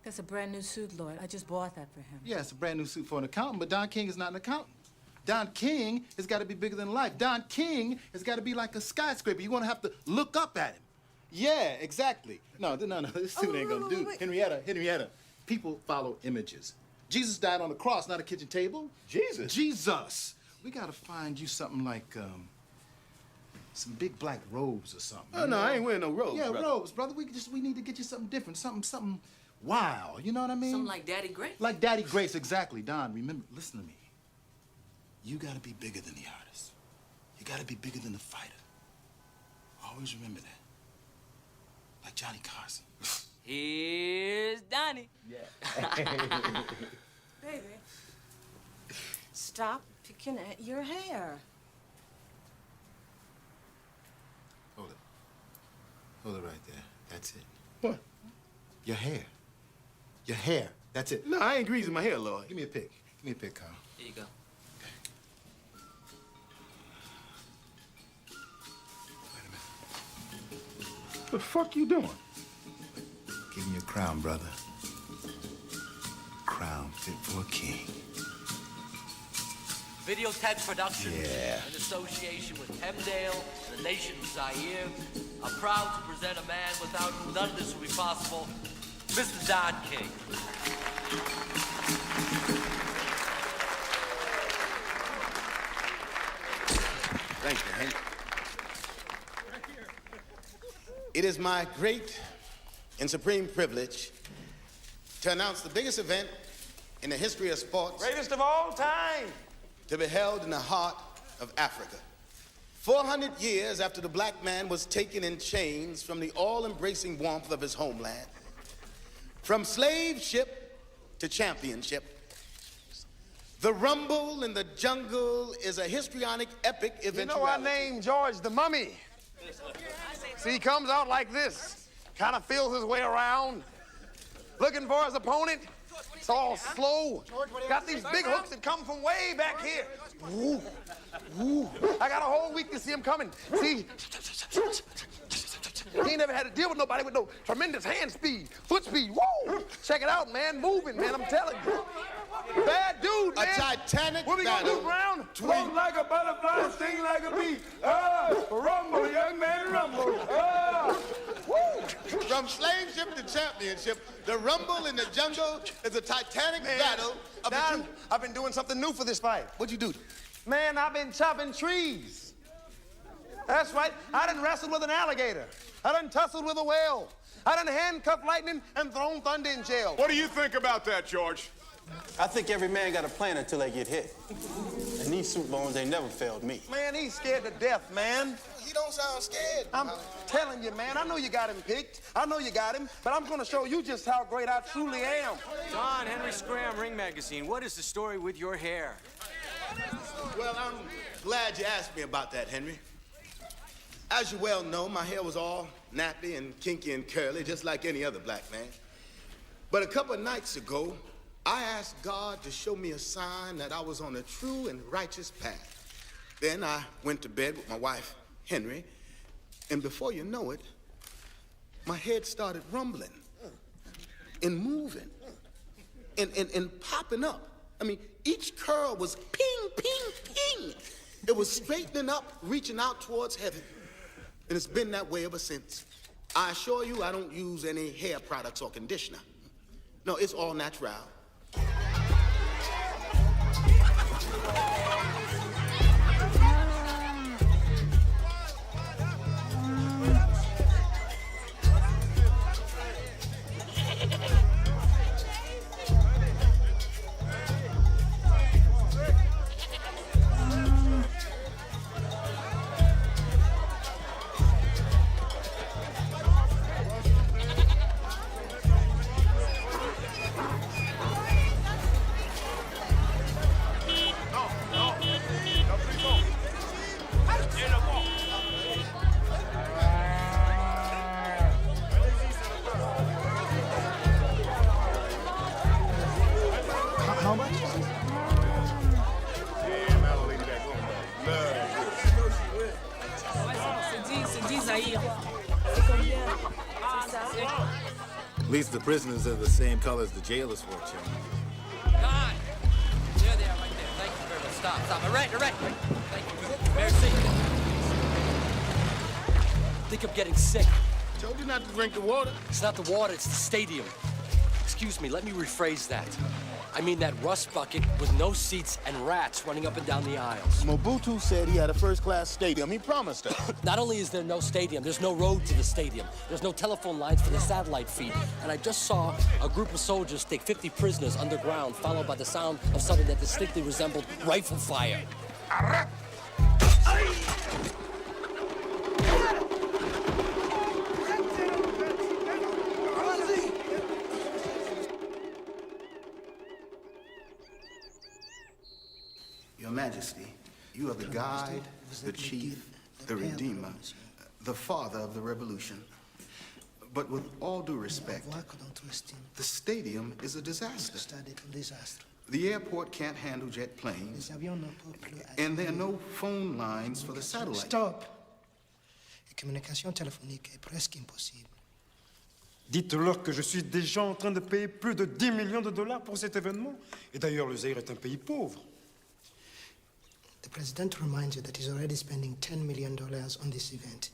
That's a brand new suit, Lloyd. I just bought that for him. Yeah, it's a brand new suit for an accountant, but Don King is not an accountant. Don King has got to be bigger than life. Don King has got to be like a skyscraper. You're going to have to look up at him. Yeah, exactly. No, this suit ain't going to do. wait. Henrietta, people follow images. Jesus died on the cross, not a kitchen table. Jesus? Jesus. We got to find you something like, some big black robes or something. Oh, no, I ain't wearing no robes, Yeah, brother. robes, brother. We need to get you something different, something wild. You know what I mean? Something like Daddy Grace. Like Daddy Grace, exactly. Don, remember, listen to me. You gotta be bigger than the artist. You gotta be bigger than the fighter. Always remember that. Like Johnny Carson. Here's Donnie. Baby, stop picking at your hair. Hold it. Hold it right there. That's it. What? Your hair. Your hair. That's it. No, I ain't greasing my hair, Lloyd. Give me a pick. Give me a pick, Carl. Here you go. What the fuck you doing? Give me a crown, brother. Crown fit for a king. Video 10 Productions, Yeah. in association with Hemdale and the nation of Zaire, are proud to present a man without whom none of this would be possible, Mr. Don King. Thank you, Hank. It is my great and supreme privilege to announce the biggest event in the history of sports. Greatest of all time. To be held in the heart of Africa. 400 years after the black man was taken in chains from the all-embracing warmth of his homeland. From slave ship to championship. The rumble in the jungle is a histrionic epic eventuality. You know I named George the Mummy. See, he comes out like this, kind of feels his way around, looking for his opponent. It's all slow. Got these big hooks that come from way back here. Woo, woo. I got a whole week to see him coming. See, he ain't never had to deal with nobody with no tremendous hand speed, foot speed. Whoa! Check it out, man. Moving, man. I'm telling you. Bad dude, man. A titanic What we gonna do, Brown? Float like a butterfly, sting like a bee. Rumble, young man, rumble. Woo! From slave ship to championship, the rumble in the jungle is a titanic battle of the two. I've been doing something new for this fight. What'd you do? Man, I've been chopping trees. That's right. I done wrestled with an alligator. I done tussled with a whale. I done handcuffed lightning and thrown thunder in jail. What do you think about that, George? I think every man got a plan until they get hit. And these suit bones, they never failed me. Man, he's scared to death, man. He don't sound scared. I'm telling you, man, I know you got him picked. I know you got him, but I'm gonna show you just how great I truly am. Don, Henry Scram, Ring Magazine. What is the story with your hair? Well, I'm glad you asked me about that, Henry. As you well know, my hair was all nappy and kinky and curly, just like any other black man. But a couple of nights ago, I asked God to show me a sign that I was on a true and righteous path. Then I went to bed with my wife, Henry, and before you know it, my head started rumbling and moving and popping up. I mean, each curl was ping, ping, ping. It was straightening up, reaching out towards heaven. And it's been that way ever since. I assure you, I don't use any hair products or conditioner. No, it's all natural. How much? C'est dit Zahir. C'est combien? C'est ça? At least the prisoners are the same color as the jailers for a change. Don! There they are, right there. Thank you very much. Stop. All right. Thank you. Merci. I think I'm getting sick. Told you not to drink the water. It's not the water, it's the stadium. Excuse me, let me rephrase that. I mean that rust bucket with no seats and rats running up and down the aisles. Mobutu said he had a first-class stadium. He promised us. Not only is there no stadium, there's no road to the stadium. There's no telephone lines for the satellite feed. And I just saw a group of soldiers take 50 prisoners underground, followed by the sound of something that distinctly resembled rifle fire. Your Majesty, you are the guide, the chief, the redeemer, the father of the revolution. But with all due respect, the stadium is a disaster. The airport can't handle jet planes, and there are no phone lines for the satellite. Stop. La communication téléphonique est presque impossible. Dites-leur que je suis déjà en train de payer plus de 10 millions de dollars pour cet événement. Et d'ailleurs, le Zaïre est un pays pauvre. The president reminds you that he's already spending $10 million on this event.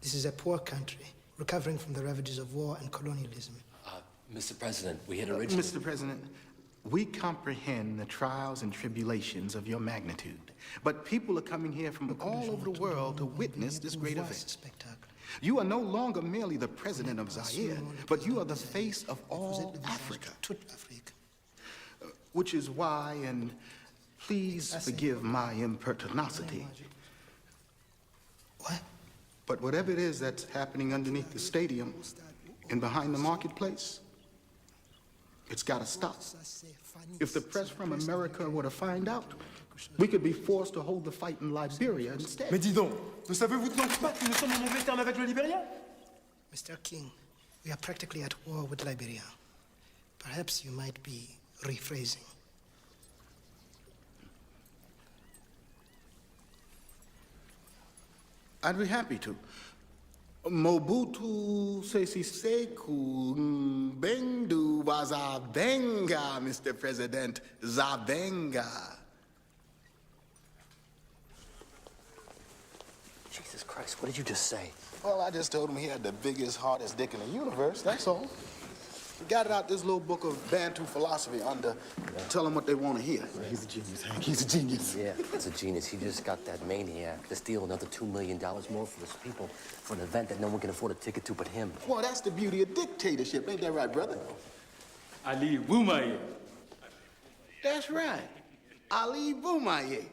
This is a poor country, recovering from the ravages of war and colonialism. Mr. President, we had originally... Mr. President, we comprehend the trials and tribulations of your magnitude. But people are coming here from all over the world to witness this great event. You are no longer merely the president of Zaire, but you are the face of all Africa. Which is why, and please forgive my impertinacity. What? But whatever it is that's happening underneath the stadium and behind the marketplace, it's got to stop. If the press from America were to find out, we could be forced to hold the fight in Liberia instead. Mais dis donc, ne savez-vous donc pas que nous sommes en mauvais termes avec le Libéria? Mr. King, we are practically at war with Liberia. Perhaps you might be rephrasing. I'd be happy to. Mobutu Sese Seku Bendu Wazabenga, Mr. President, Zabenga. Jesus Christ, what did you just say? Well, I just told him he had the biggest, hardest dick in the universe, that's all. He got it out this little book of Bantu philosophy under, tell them what they want to hear. He's a genius, Hank. He's a genius. Yeah, he's a genius. He just got that maniac to steal another $2 million more for his people for an event that no one can afford a ticket to but him. Well, that's the beauty of dictatorship, ain't that right, brother? Ali Wumaye. That's right. Ali Wumaye.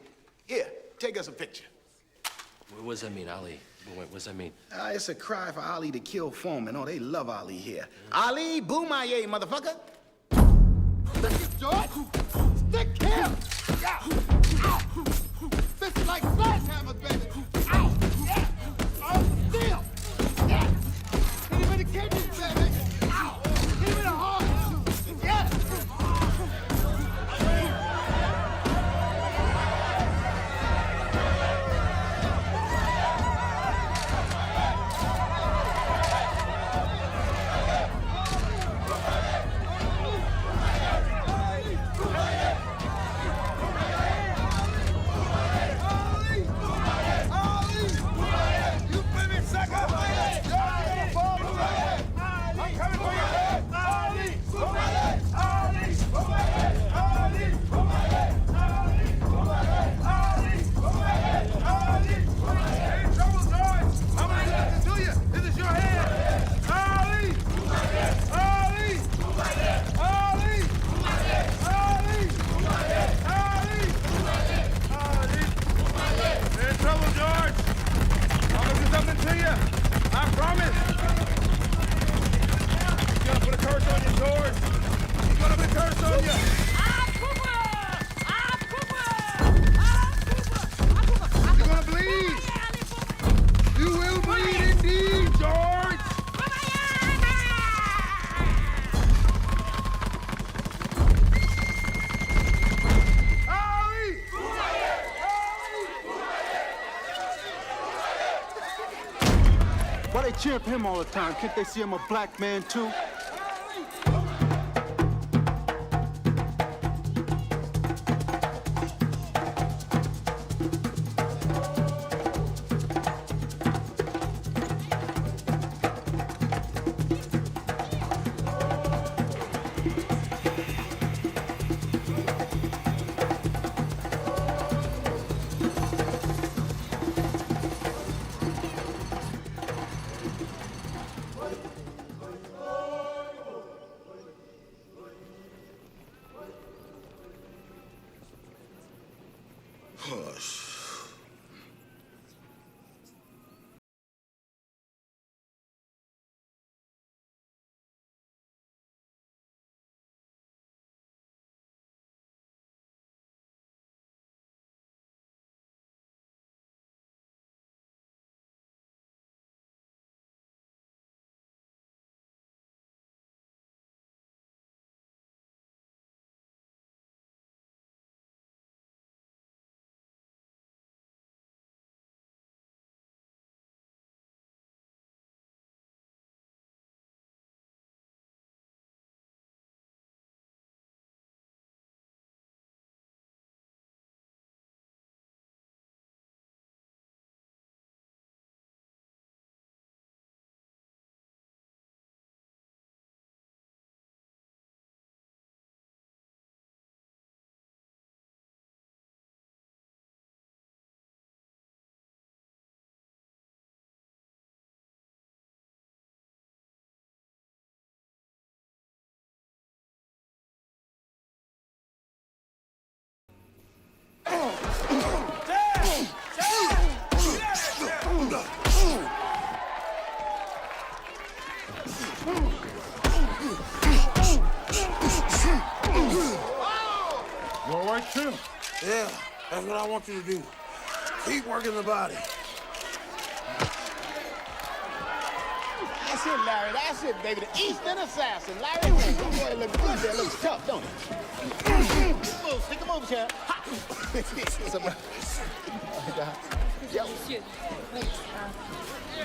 Here, take us a picture. What does that mean, Ali? What does that mean? It's a cry for Ali to kill Foreman. Oh, they love Ali here. Ali Boomaye, motherfucker! Stick it, George! Stick him! Ow! This is like sledgehammers, baby! Ow! Yeah! Oh, still! Yeah! Hit him in the kidneys, baby! Ow! Hit him in the heart! Yeah! Why they cheer for him all the time? Can't they see I'm a black man too? trim. Yeah, that's what I want you to do. Keep working the body. That's it, Larry. That's it, baby. The Eastern Assassin, Larry. That boy look good there. Looks tough, don't he? Stick him over, Sheriff. Monsieur, oui,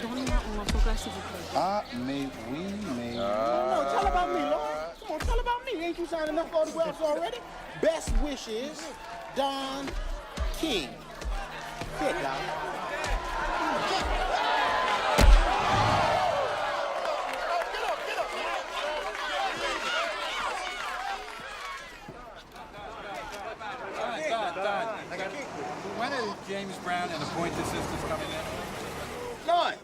donnez-moi un autographe, s'il vous plaît. Ah, mais oui, mais... No, tell about me, Lord. Come on, tell about me. Ain't you signed enough autographs already? Best wishes, Don King. Sit down. When are James Brown and the Pointer Sisters coming in? Lloyd,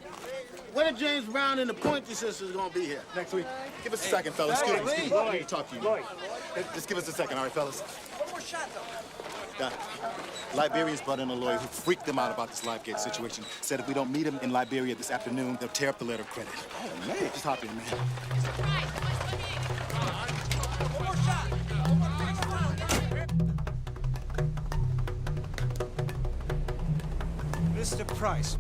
when are James Brown and the Pointer Sisters gonna be here? Next week. Give us a second, fellas. Hey, Excuse me. Lloyd. I need to talk to you. Lloyd. Just give us a second, all right, fellas? One more shot, though. Liberians brought in a lawyer who freaked them out about this LiveGate situation. Said if we don't meet him in Liberia this afternoon, they'll tear up the letter of credit. Oh, man. Just hop in, man. One more shot. Mr. Price,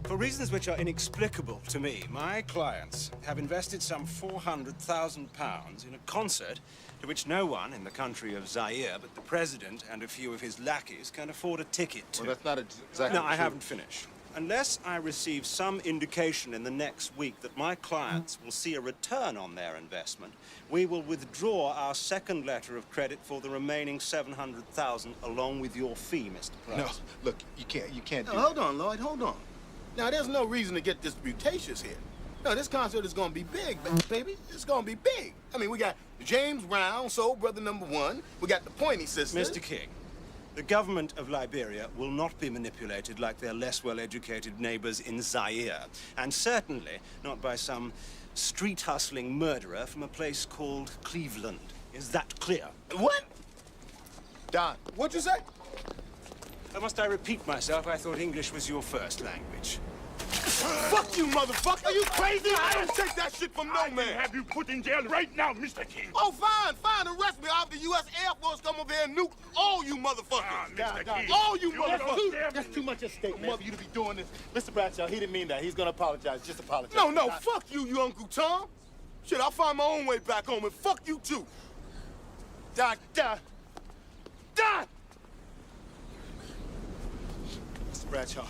for reasons which are inexplicable to me, my clients have invested some £400,000 in a concert to which no one in the country of Zaire but the president and a few of his lackeys can afford a ticket to. Well, that's not exactly No, I true. haven't finished. Unless I receive some indication in the next week that my clients will see a return on their investment, we will withdraw our second letter of credit for the remaining $700,000 along with your fee, Mr. Price. No, look, you can't do Now, hold on, Lloyd, hold on. Now, there's no reason to get disputatious here. No, this concert is gonna be big, baby. It's gonna be big. I mean, we got James Brown, Soul Brother #1. We got the Pointy Sisters. Mr. King, the government of Liberia will not be manipulated like their less well-educated neighbors in Zaire, and certainly not by some street-hustling murderer from a place called Cleveland. Is that clear? What? Don, what'd you say? Must I repeat myself? I thought English was your first language. Fuck you, motherfucker! Are you crazy? I don't take that shit from no man. Have you put in jail right now, Mr. King? Oh, fine, fine. Arrest me. I'll have the U.S. Air Force come over here and nuke all you motherfuckers. Mr. King. All you motherfuckers. That's too much at stake, man, for you to be doing this. Mr. Bradshaw, he didn't mean that. He's gonna apologize. Just apologize. No, fuck you, you Uncle Tom. Shit, I'll find my own way back home, and fuck you, too. Don! Mr. Bradshaw,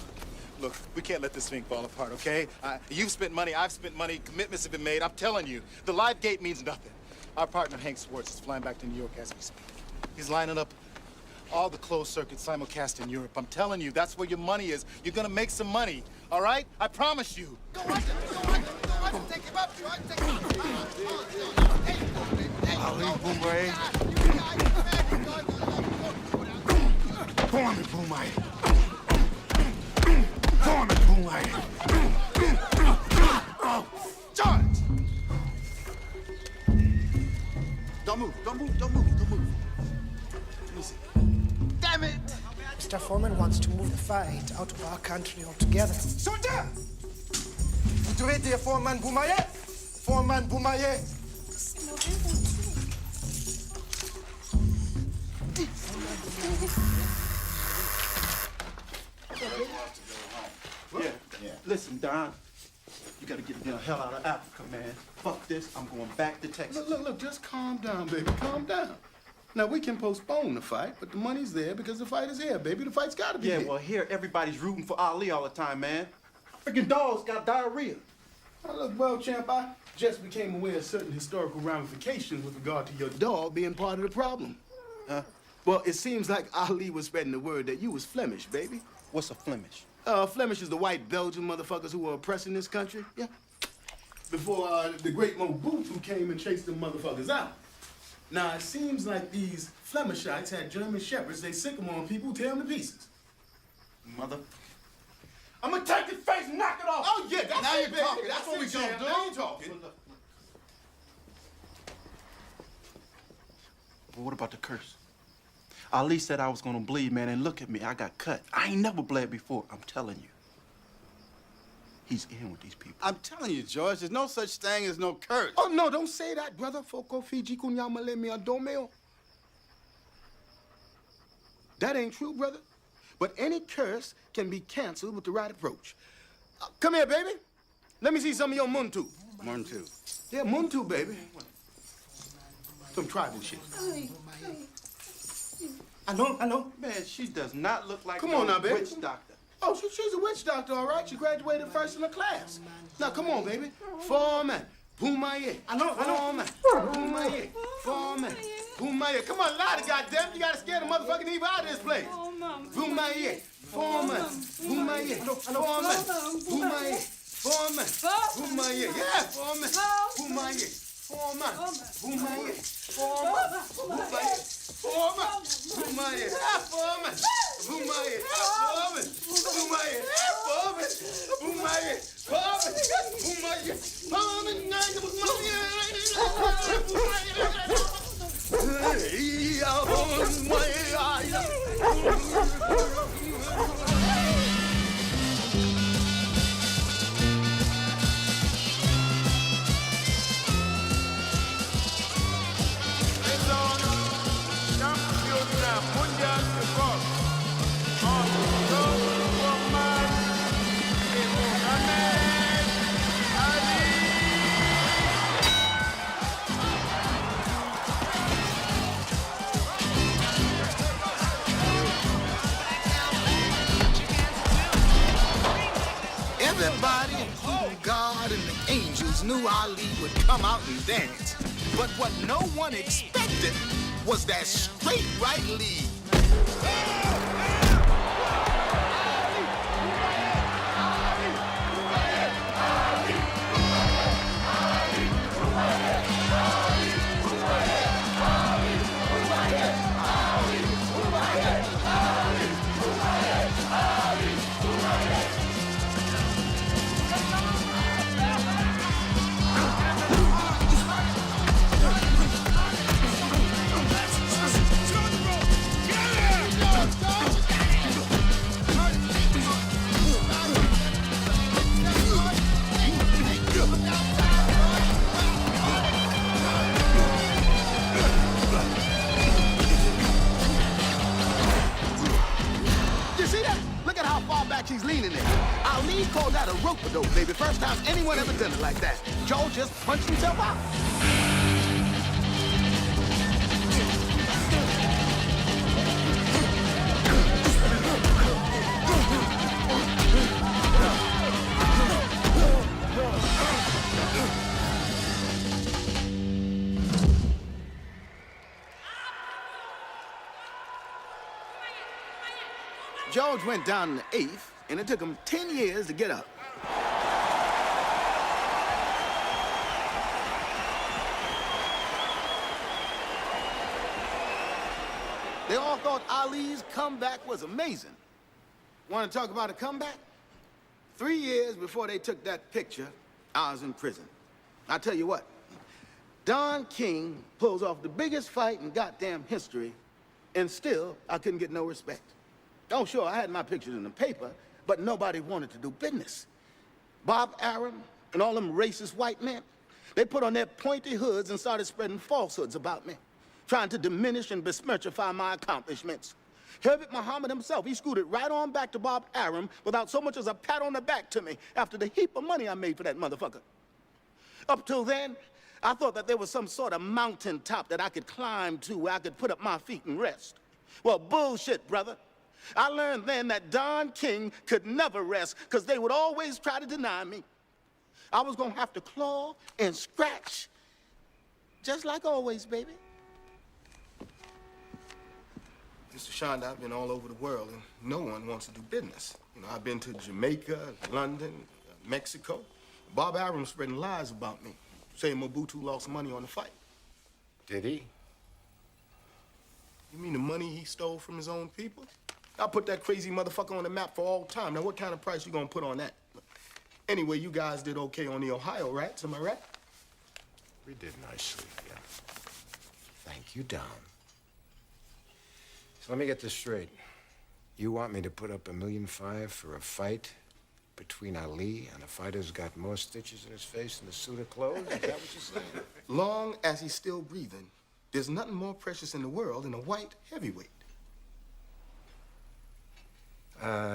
look, we can't let this thing fall apart, okay? You've spent money, I've spent money, commitments have been made. I'm telling you, the live gate means nothing. Our partner, Hank Swartz, is flying back to New York as we speak. He's lining up all the closed circuit simulcast in Europe. I'm telling you, that's where your money is. You're gonna make some money, all right? I promise you. Ali Boomay. Form it, Boomay. Form it, Boomay. Oh, George! Don't move, don't move, don't move, don't move. Let me see. Damn it! Mr. Foreman wants to move the fight out of our country altogether. Soldier! Vous trouvez des Foreman Boumaye? Foreman Boumaye! Yeah. Listen, Don, you gotta get the hell out of Africa, man. Fuck this. I'm going back to Texas. Look, just calm down, baby, calm down. Now, we can postpone the fight, but the money's there because the fight is here, baby. The fight's gotta be Yeah, here. well, here, everybody's rooting for Ali all the time, man. Freaking dogs got diarrhea. Now, look, well, champ, I just became aware of certain historical ramifications with regard to your dog being part of the problem. Huh? Well, it seems like Ali was spreading the word that you was Flemish, baby. What's a Flemish? Flemish is the white Belgian motherfuckers who were oppressing this country. Yeah. Before the great Mobutu came and chased them motherfuckers out. Now, it seems like these Flemishites had German shepherds. They sick them on people, tear them to pieces. Mother... I'm gonna take his face and knock it off. Oh, yeah, that's Now it, you're baby. talking. That's what we it, gonna champ. do. Now you talking. But what about the curse? Ali said I was gonna bleed, man, and look at me, I got cut. I ain't never bled before, I'm telling you. He's in with these people. I'm telling you, George, there's no such thing as no curse. Oh, no, don't say that, brother. Foko Fiji kunyamale mi adomeo. That ain't true, brother. But any curse can be canceled with the right approach. Come here, baby. Let me see some of your muntu. Muntu. Yeah, muntu, baby. Some tribal shit. I know. Man, she does not look like Come on now, baby. witch doctor. Oh, she's a witch doctor, all right. She graduated first in the class. Now, come on, baby. Foreman. Pumaye. I know. Foreman. Pumaye. Foreman. Pumaye. Come on, lie to goddamn. You gotta scare the motherfucking evil out of this place. Pumaye. Foreman. Pumaye. Foreman. Pumaye. Foreman. Pumaye. Yeah, foreman. Pumaye. Foreman. Pumaye. Foreman. Pumaye. Foreman. Pumaye. Foreman. Pumaye. Foreman. Pumaye. Foreman. Pumaye. Foreman. Pumaye. Foreman. Everybody, including God and the angels, knew Ali would come out and dance. But what no one expected was that straight right lead. She's leaning there. Ali called that a rope-a-dope, baby. First time anyone ever done it like that. Joe just punched himself out. George went down in the 8th, and it took him 10 years to get up. They all thought Ali's comeback was amazing. Want to talk about a comeback? 3 years before they took that picture, I was in prison. I tell you what, Don King pulls off the biggest fight in goddamn history, and still, I couldn't get no respect. Oh, sure, I had my pictures in the paper, but nobody wanted to do business. Bob Arum and all them racist white men, they put on their pointy hoods and started spreading falsehoods about me, trying to diminish and besmirchify my accomplishments. Herbert Muhammad himself, he scooted right on back to Bob Arum without so much as a pat on the back to me after the heap of money I made for that motherfucker. Up till then, I thought that there was some sort of mountaintop that I could climb to where I could put up my feet and rest. Well, bullshit, brother. I learned then that Don King could never rest because they would always try to deny me. I was gonna have to claw and scratch, just like always, baby. Mr. Shonda, I've been all over the world and no one wants to do business. You know, I've been to Jamaica, London, Mexico. Bob Arum spreading lies about me, saying Mobutu lost money on the fight. Did he? You mean the money he stole from his own people? I'll put that crazy motherfucker on the map for all time. Now, what kind of price you gonna put on that? Anyway, you guys did okay on the Ohio rats, am I right? We did nicely, yeah. Thank you, Don. So let me get this straight. You want me to put up $1.5 million for a fight between Ali and a fighter who's got more stitches in his face than a suit of clothes? Is that what you're saying? Long as he's still breathing, there's nothing more precious in the world than a white heavyweight.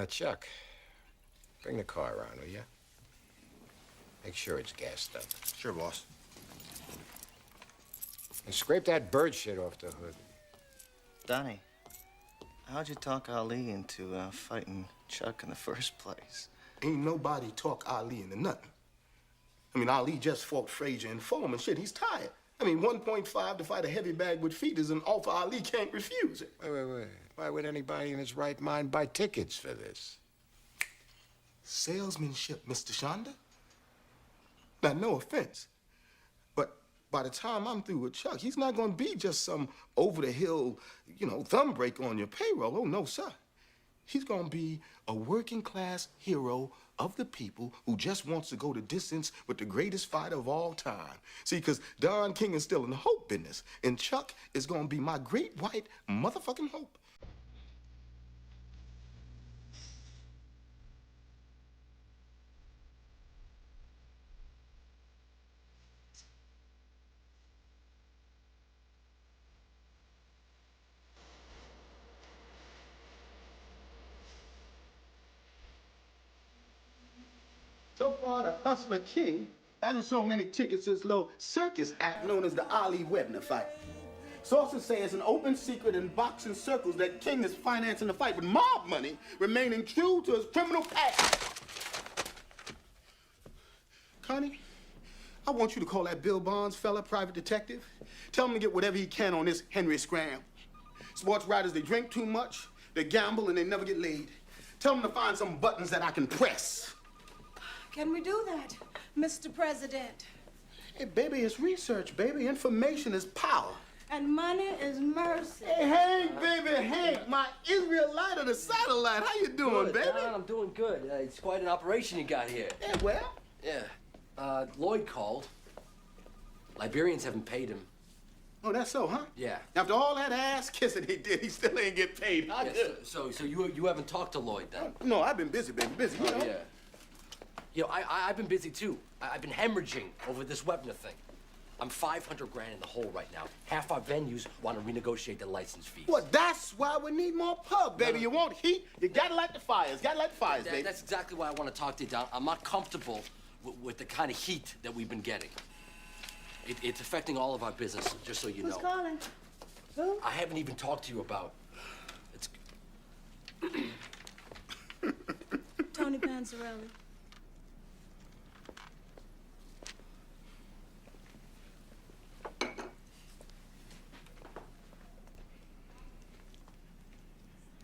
Chuck, bring the car around, will you? Make sure it's gassed up. Sure, boss. And scrape that bird shit off the hood. Donnie, how'd you talk Ali into fighting Chuck in the first place? Ain't nobody talk Ali into nothing. I mean, Ali just fought Frazier and Foreman. Shit, he's tired. I mean, 1.5 to fight a heavy bag with feet is an offer Ali can't refuse it. Wait. Why would anybody in his right mind buy tickets for this? Salesmanship, Mr. Shonda. Now, no offense, but by the time I'm through with Chuck, he's not going to be just some over-the-hill, thumb break on your payroll. Oh, no, sir. He's going to be a working-class hero of the people who just wants to go the distance with the greatest fighter of all time. See, because Don King is still in the hope business, and Chuck is going to be my great white motherfucking hope. So far, the Hustler King hasn't sold many tickets to his little circus act known as the Ali Webner fight. Sources say it's an open secret in boxing circles that King is financing the fight with mob money, remaining true to his criminal past. Connie, I want you to call that Bill Bonds fella private detective. Tell him to get whatever he can on this Henry Scram. Sports writers, they drink too much, they gamble, and they never get laid. Tell him to find some buttons that I can press. Can we do that, Mr. President? Hey, baby, it's research, baby. Information is power. And money is mercy. Hey, Hank, baby, Hank, my Israelite of the satellite. How you doing, Good, baby? Don, I'm doing good. It's quite an operation you got here. Yeah, well? Yeah. Lloyd called. Liberians haven't paid him. Oh, that's so, huh? Yeah. After all that ass kissing he did, he still ain't get paid. How Yeah, good? so you haven't talked to Lloyd then? No, I've been busy, baby, busy. You know? Yeah. I've been busy too. I've been hemorrhaging over this Webner thing. I'm 500 grand in the hole right now. Half our venues want to renegotiate their license fees. Well, that's why we need more pub, baby. You want heat? You gotta light the fires. Gotta light the fires, baby. That's exactly why I want to talk to you, Don. I'm not comfortable with the kind of heat that we've been getting. It's affecting all of our business, just so you know. Who's calling? Who? I haven't even talked to you about. It's Tony Panzarelli.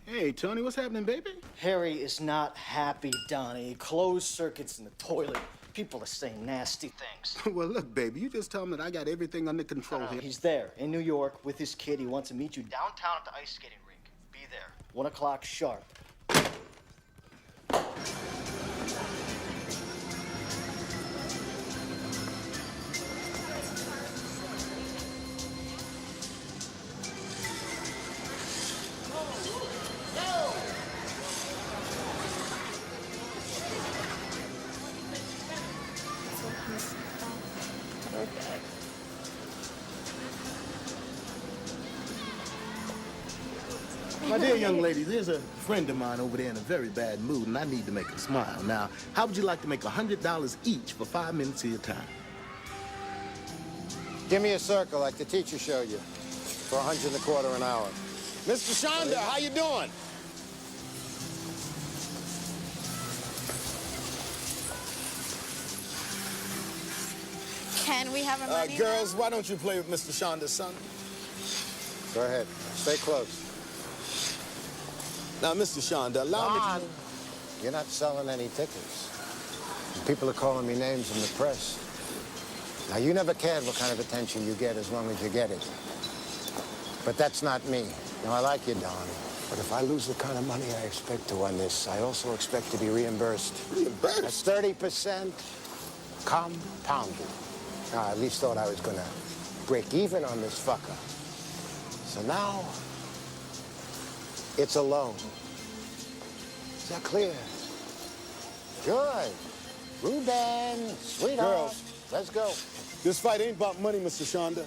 Hey, Tony, what's happening, baby? Harry is not happy, Donnie. Closed circuits in the toilet. People are saying nasty things. Well, look, baby, you just tell him that I got everything under control here. He's there in New York with his kid. He wants to meet you downtown at the ice skating rink. Be there. 1 o'clock sharp. My dear young ladies, there's a friend of mine over there in a very bad mood, and I need to make her smile. Now, how would you like to make $100 each for 5 minutes of your time? Give me a circle like the teacher showed you for $125 an hour. Mr. Shonda, how you doing? Can we have our money Girls, why don't you play with Mr. Shonda's son? Go ahead. Stay close. Now, Mr. Shonda, allow me to... You're not selling any tickets. People are calling me names in the press. Now, you never cared what kind of attention you get as long as you get it. But that's not me. Now, I like you, Don. But if I lose the kind of money I expect to on this, I also expect to be reimbursed. Reimbursed? That's 30% compounded. Now, I at least thought I was going to break even on this fucker. So now, it's a loan. Is that clear? Good. Ruben, sweetheart. Girls. Let's go. This fight ain't about money, Mr. Shonda.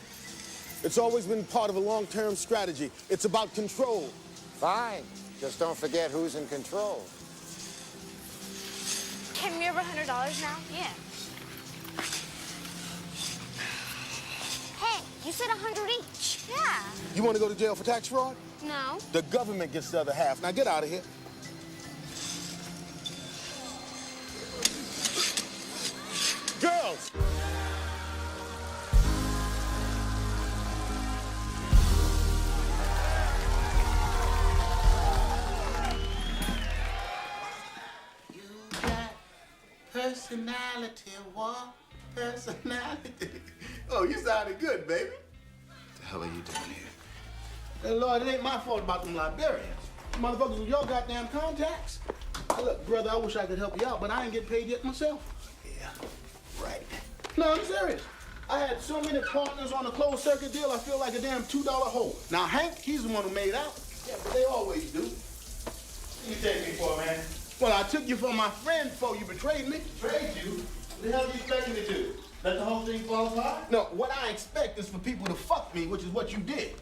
It's always been part of a long-term strategy. It's about control. Fine. Just don't forget who's in control. Can we have $100 now? Yeah. Hey, you said 100 each. Yeah. You want to go to jail for tax fraud? No. The government gets the other half. Now get out of here. Girls! Personality, what? Personality. Oh, you sounded good, baby. What the hell are you doing here? Hey, Lord, it ain't my fault about them Liberians. Motherfuckers with your goddamn contacts. Hey, look, brother, I wish I could help you out, but I ain't getting paid yet myself. Yeah, right. No, I'm serious. I had so many partners on a closed circuit deal, I feel like a damn $2 hole. Now, Hank, he's the one who made out. Yeah, but they always do. What you take me for, man? Well, I took you for my friend before you betrayed me. Betrayed you? What the hell are you expecting me to do? Let the whole thing fall apart? No, what I expect is for people to fuck me, which is what you did.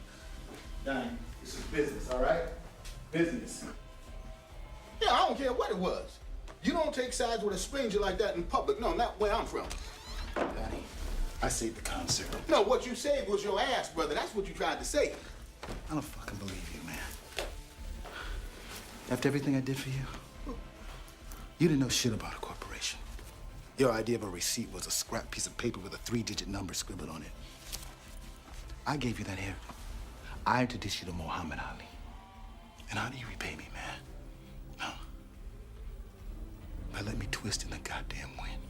Donnie, this is business, all right? Business. Yeah, I don't care what it was. You don't take sides with a stranger like that in public. No, not where I'm from. Donnie, I saved the concert. No, what you saved was your ass, brother. That's what you tried to say. I don't fucking believe you, man. After everything I did for you, you didn't know shit about a corporation. Your idea of a receipt was a scrap piece of paper with a 3-digit number scribbled on it. I gave you that haircut. I introduced you to Muhammad Ali. And how do you repay me, man? Huh? By letting me twist in the goddamn wind.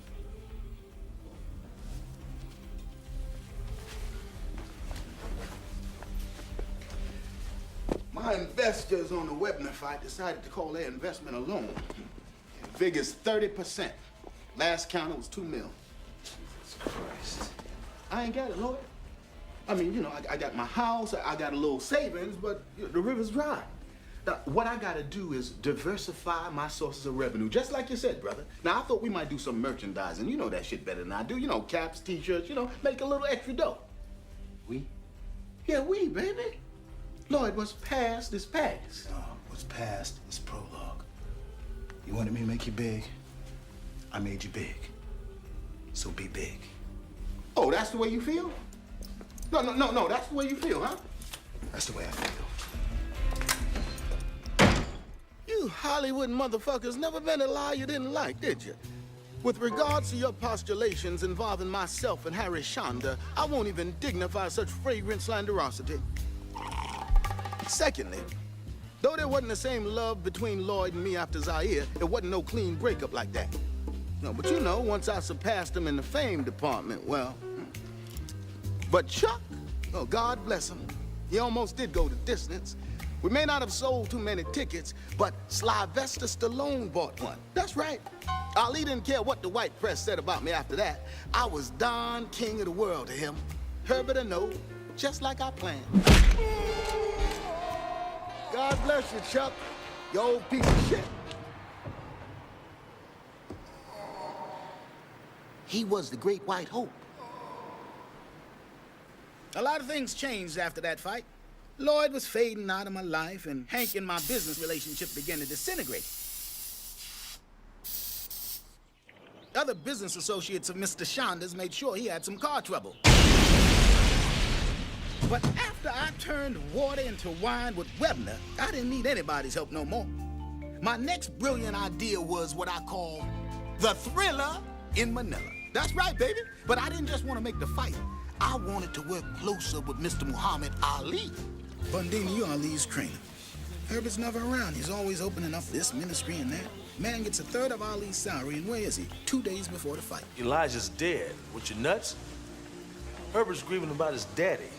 My investors on the Webner fight decided to call their investment a loan. Figures 30%. Last count, it was $2 million. Jesus Christ. I ain't got it, Lord. I mean, you know, I got my house, I got a little savings, but the river's dry. Now, what I gotta do is diversify my sources of revenue, just like you said, brother. Now, I thought we might do some merchandising. You know that shit better than I do. You know, caps, t-shirts, you know, make a little extra dough. We? Yeah, we, baby. Lord, what's past is past. No, what's past is prologue. You wanted me to make you big? I made you big. So be big. Oh, that's the way you feel? No, that's the way you feel, huh? That's the way I feel. You Hollywood motherfuckers never been a lie you didn't like, did you? With regards to your postulations involving myself and Harry Shonda, I won't even dignify such fragrant slanderosity. Secondly, though there wasn't the same love between Lloyd and me after Zaire, it wasn't no clean breakup like that. No, but you know, once I surpassed him in the fame department, well... But Chuck, oh, God bless him, he almost did go the distance. We may not have sold too many tickets, but Sylvester Stallone bought one. That's right. Ali didn't care what the white press said about me after that. I was Don King of the world to him. Herbert or no, just like I planned. God bless you, Chuck, you old piece of shit. He was the great white hope. A lot of things changed after that fight. Lloyd was fading out of my life, and Hank and my business relationship began to disintegrate. Other business associates of Mr. Shonda's made sure he had some car trouble. But after I turned water into wine with Webner, I didn't need anybody's help no more. My next brilliant idea was what I call the thriller in Manila. That's right, baby. But I didn't just want to make the fight. I wanted to work closer with Mr. Muhammad Ali. Bundini, you're Ali's trainer. Herbert's never around. He's always opening up this ministry and that. Man gets 1/3 of Ali's salary, and where is he? 2 days before the fight. Elijah's dead. What, you nuts? Herbert's grieving about his daddy.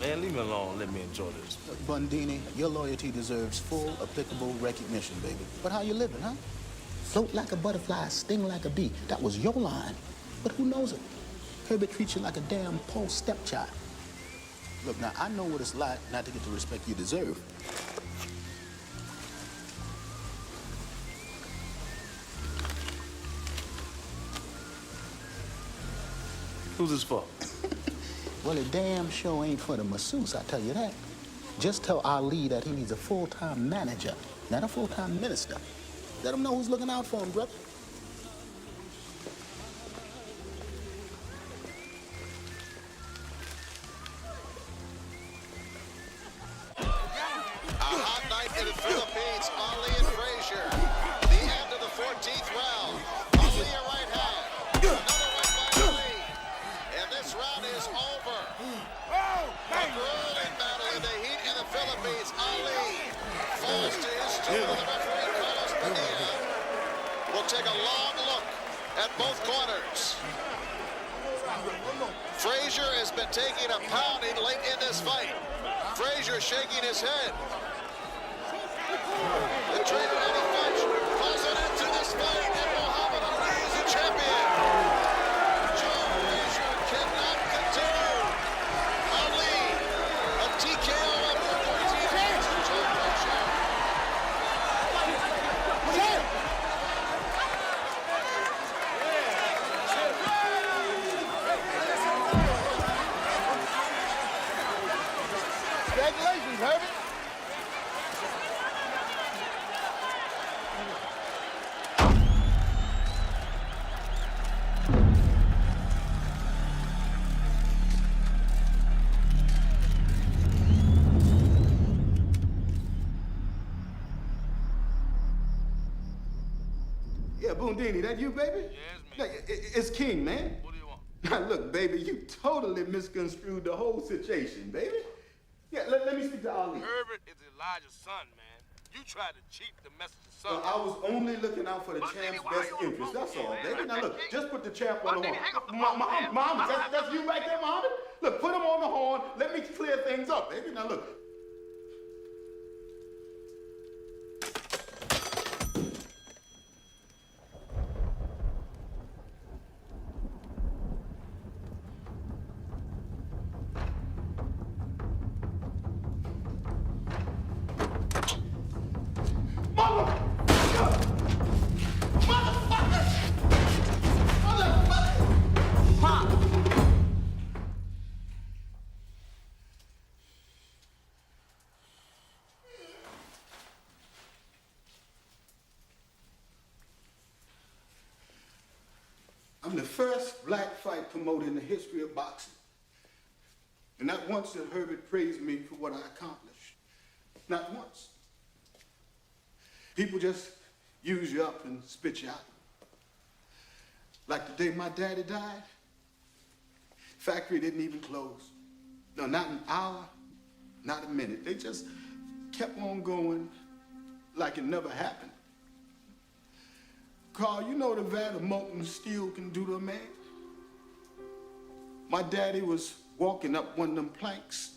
Man, leave me alone. Let me enjoy this. Bundini, your loyalty deserves full, applicable recognition, baby. But how you living, huh? Float like a butterfly, sting like a bee. That was your line. But who knows it? Herbert treats you like a damn poor stepchild. Look, now, I know what it's like not to get the respect you deserve. Who's this for? Well, it damn sure ain't for the masseuse, I tell you that. Just tell Ali that he needs a full-time manager, not a full-time minister. Let him know who's looking out for him, brother. A hot night in the Philippines. Ali and Frazier. The end of the 14th round. Ali a right hand. Another one by Ali. And this round is over. A grueling battle in the heat in the Philippines. Ali falls to his stool. The referee calls the end. We'll take a long look at both corners. Frazier has been taking a pounding late in this fight. Frazier shaking his head. The trainer, Eddie Finch, calls an end to this fight, and Muhammad Ali is the champion. Joe Frazier cannot continue. Ali, a TKO after 14 rounds to Joe Frazier. Congratulations, Herbert. Yeah, Boondini, that you, baby? Yeah, it's me. It's King, man. What do you want? Now, look, baby, you totally misconstrued the whole situation, baby. Yeah, let me speak to Ali. Herbert is Elijah's son, man. You tried to cheat the messenger's son. I was only looking out for the champ's best interest. That's all, baby. Now, look, just put the champ on the horn. Muhammad, that's you right there, Muhammad? Look, put him on the horn. Let me clear things up, baby. Now, look. I'm the first black fight promoter in the history of boxing. And not once did Herbert praise me for what I accomplished. Not once. People just use you up and spit you out. Like the day my daddy died, factory didn't even close. No, not an hour, not a minute. They just kept on going like it never happened. Carl, you know the vat of molten steel can do to a man? My daddy was walking up one of them planks,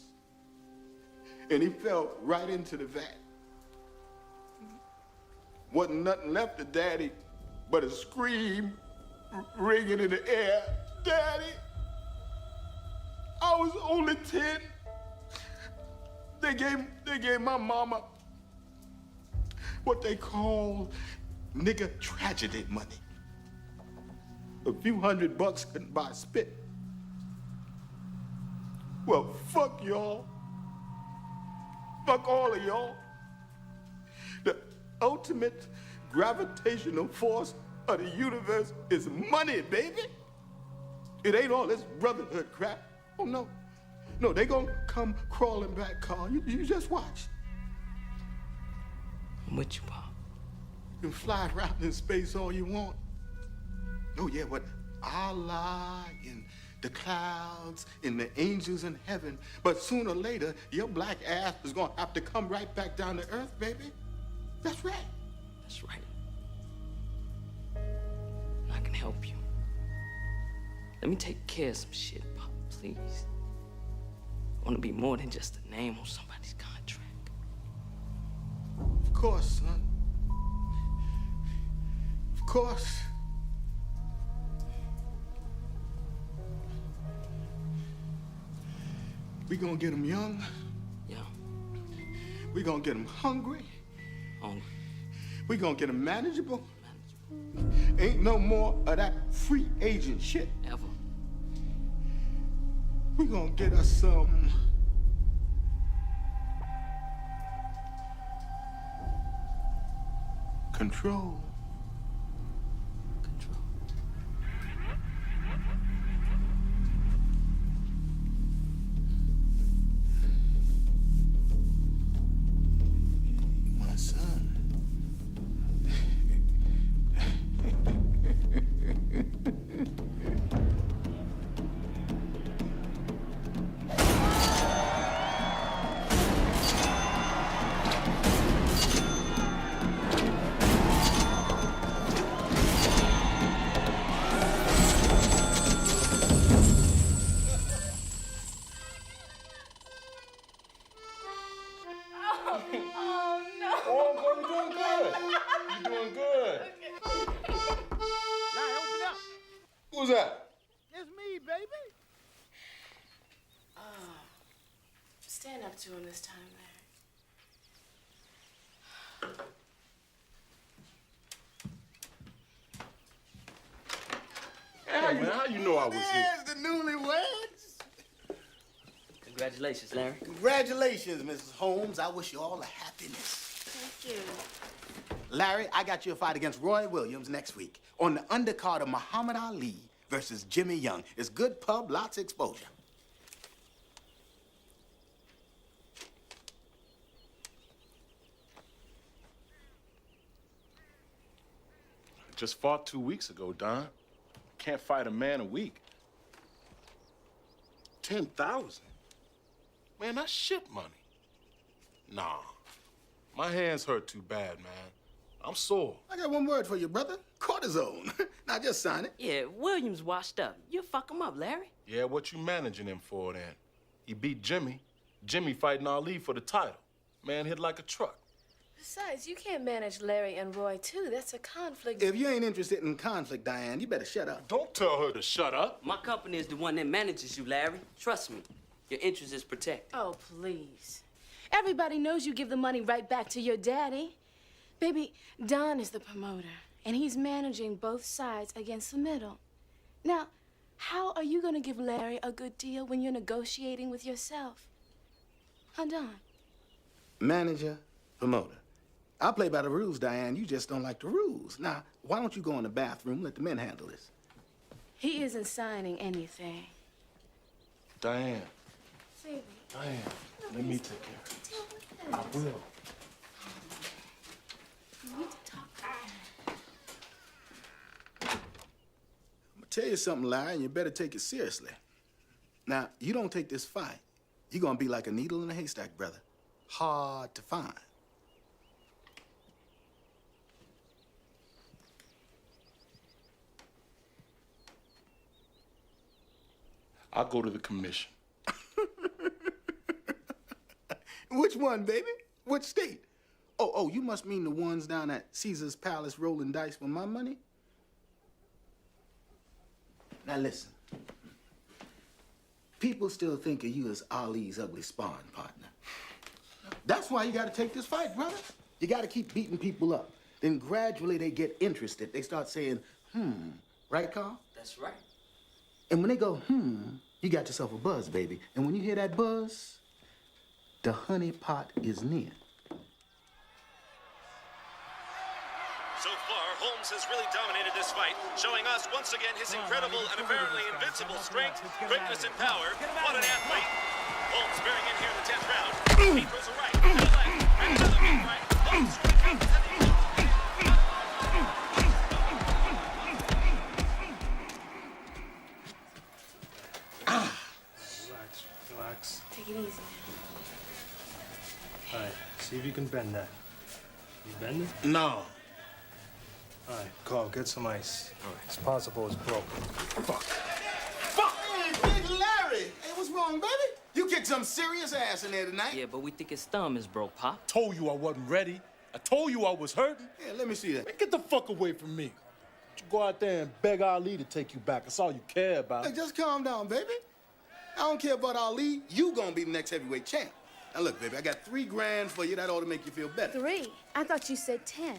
and he fell right into the vat. Wasn't nothing left of Daddy but a scream ringing in the air. Daddy, I was only 10. They gave my mama what they call nigger tragedy money. A few $100 couldn't buy spit. Well, fuck y'all. Fuck all of y'all. The ultimate gravitational force of the universe is money, baby. It ain't all this brotherhood crap. Oh, no. No, they gonna come crawling back, Carl. You just watch. I'm with you, Bob. You can fly around in space all you want. Oh, yeah, but Allah and the clouds and the angels in heaven. But sooner or later, your black ass is gonna have to come right back down to earth, baby. That's right. That's right. I can help you. Let me take care of some shit, Pop, please. I want to be more than just a name on somebody's contract. Of course, son. Of course. We gonna get them young. Yeah. We gonna get them hungry. Hungry. We gonna get them manageable. Ain't no more of that free agent shit. Ever. We gonna get us some Control. My son. Oh, no. Oh, boy, you're doing good. You're doing good. Larry, open up. Who's that? It's me, baby. Oh, stand up to him this time, Hey, man, how you know I was here? There's the newlyweds. Congratulations, Larry. Congratulations, Mrs. Holmes. I wish you all the happiness. Thank you. Larry, I got you a fight against Roy Williams next week on the undercard of Muhammad Ali versus Jimmy Young. It's good pub, lots of exposure. Just fought 2 weeks ago, Don. Can't fight a man a week. 10,000? Man, that's shit money. Nah, my hands hurt too bad, man. I'm sore. I got one word for you, brother. Cortisone. Now just sign it. Yeah, Williams washed up. You fuck him up, Larry. Yeah, what you managing him for then? He beat Jimmy. Jimmy fighting Ali for the title. Man hit like a truck. Besides, you can't manage Larry and Roy, too. That's a conflict. If you ain't interested in conflict, Diane, you better shut up. Don't tell her to shut up. My company is the one that manages you, Larry. Trust me. Your interest is protected. Oh, please. Everybody knows you give the money right back to your daddy. Baby, Don is the promoter, and he's managing both sides against the middle. Now, how are you going to give Larry a good deal when you're negotiating with yourself? Huh, Don? Manager, promoter. I play by the rules, Diane. You just don't like the rules. Now, why don't you go in the bathroom, let the men handle this? He isn't signing anything. Diane. Baby. Diane, let me take care of this. I will. You need to talk to him. I'm gonna tell you something, Larry, and you better take it seriously. Now, you don't take this fight, you're gonna be like a needle in a haystack, brother. Hard to find. I'll go to the commission. Which one, baby? Which state? Oh, you must mean the ones down at Caesar's Palace rolling dice for my money? Now listen. People still think of you as Ali's ugly sparring partner. That's why you gotta take this fight, brother. You gotta keep beating people up. Then gradually they get interested. They start saying, right, Carl? That's right. And when they go, you got yourself a buzz, baby. And when you hear that buzz, the honey pot is near. So far, Holmes has really dominated this fight, showing us once again his incredible and apparently invincible strength, quickness, and power. What an athlete! Holmes bearing in here in the 10th round. He throws a right, and a left, and another big right. Holmes Relax. Take it easy. All right, see if you can bend that. You bend it? No. All right, Carl, get some ice. All right. It's possible it's broken. Fuck. Hey, Big Larry! Hey, what's wrong, baby? You kicked some serious ass in there tonight. Yeah, but we think his thumb is broke, Pop. Told you I wasn't ready. I told you I was hurting. Yeah, let me see that. Man, get the fuck away from me. You go out there and beg Ali to take you back. That's all you care about. Hey, just calm down, baby. I don't care about Ali. You gonna be the next heavyweight champ. Now look, baby, I got $3 grand for you. That ought to make you feel better. 3? I thought you said 10.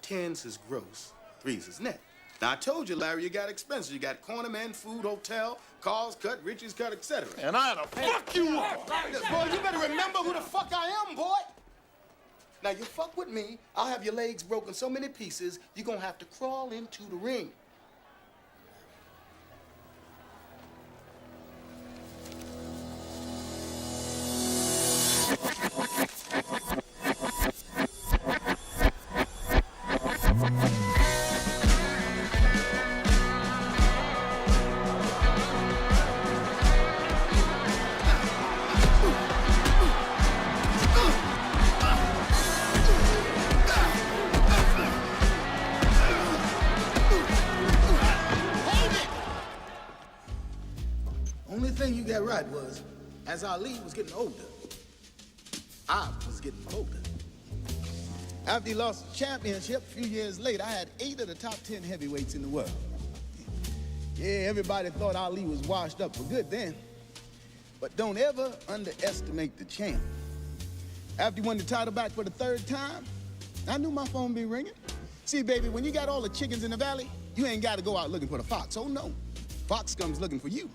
10's is gross, 3's is net. Now I told you, Larry, you got expenses. You got corner man, food, hotel, cars cut, Richie's cut, etc. And I had to fuck you up. Boy, you better remember who the fuck I am, boy. Now, you fuck with me, I'll have your legs broken so many pieces, you're gonna have to crawl into the ring. Only thing you got right was, as Ali was getting older, I was getting older. After he lost the championship a few years later, I had 8 of the top 10 heavyweights in the world. Yeah, everybody thought Ali was washed up for good then. But don't ever underestimate the champ. After he won the title back for the 3rd time, I knew my phone be ringing. See, baby, when you got all the chickens in the valley, you ain't got to go out looking for the fox. Oh, no. Fox comes looking for you.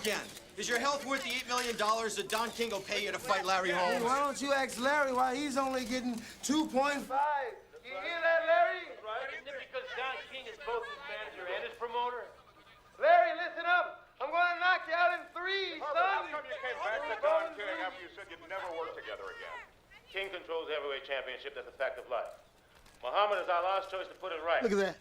Again. Is your health worth the $8 million that Don King will pay you to fight Larry Holmes? Hey, why don't you ask Larry why he's only getting 2.5? You hear that, Larry? Right. Isn't it because Don King is both his manager and his promoter? Larry, listen up. I'm going to knock you out in 3, son. How come you came back to Don King after you said you'd never work together again? King controls the heavyweight championship. That's a fact of life. Muhammad is our last choice to put it right. Look at that.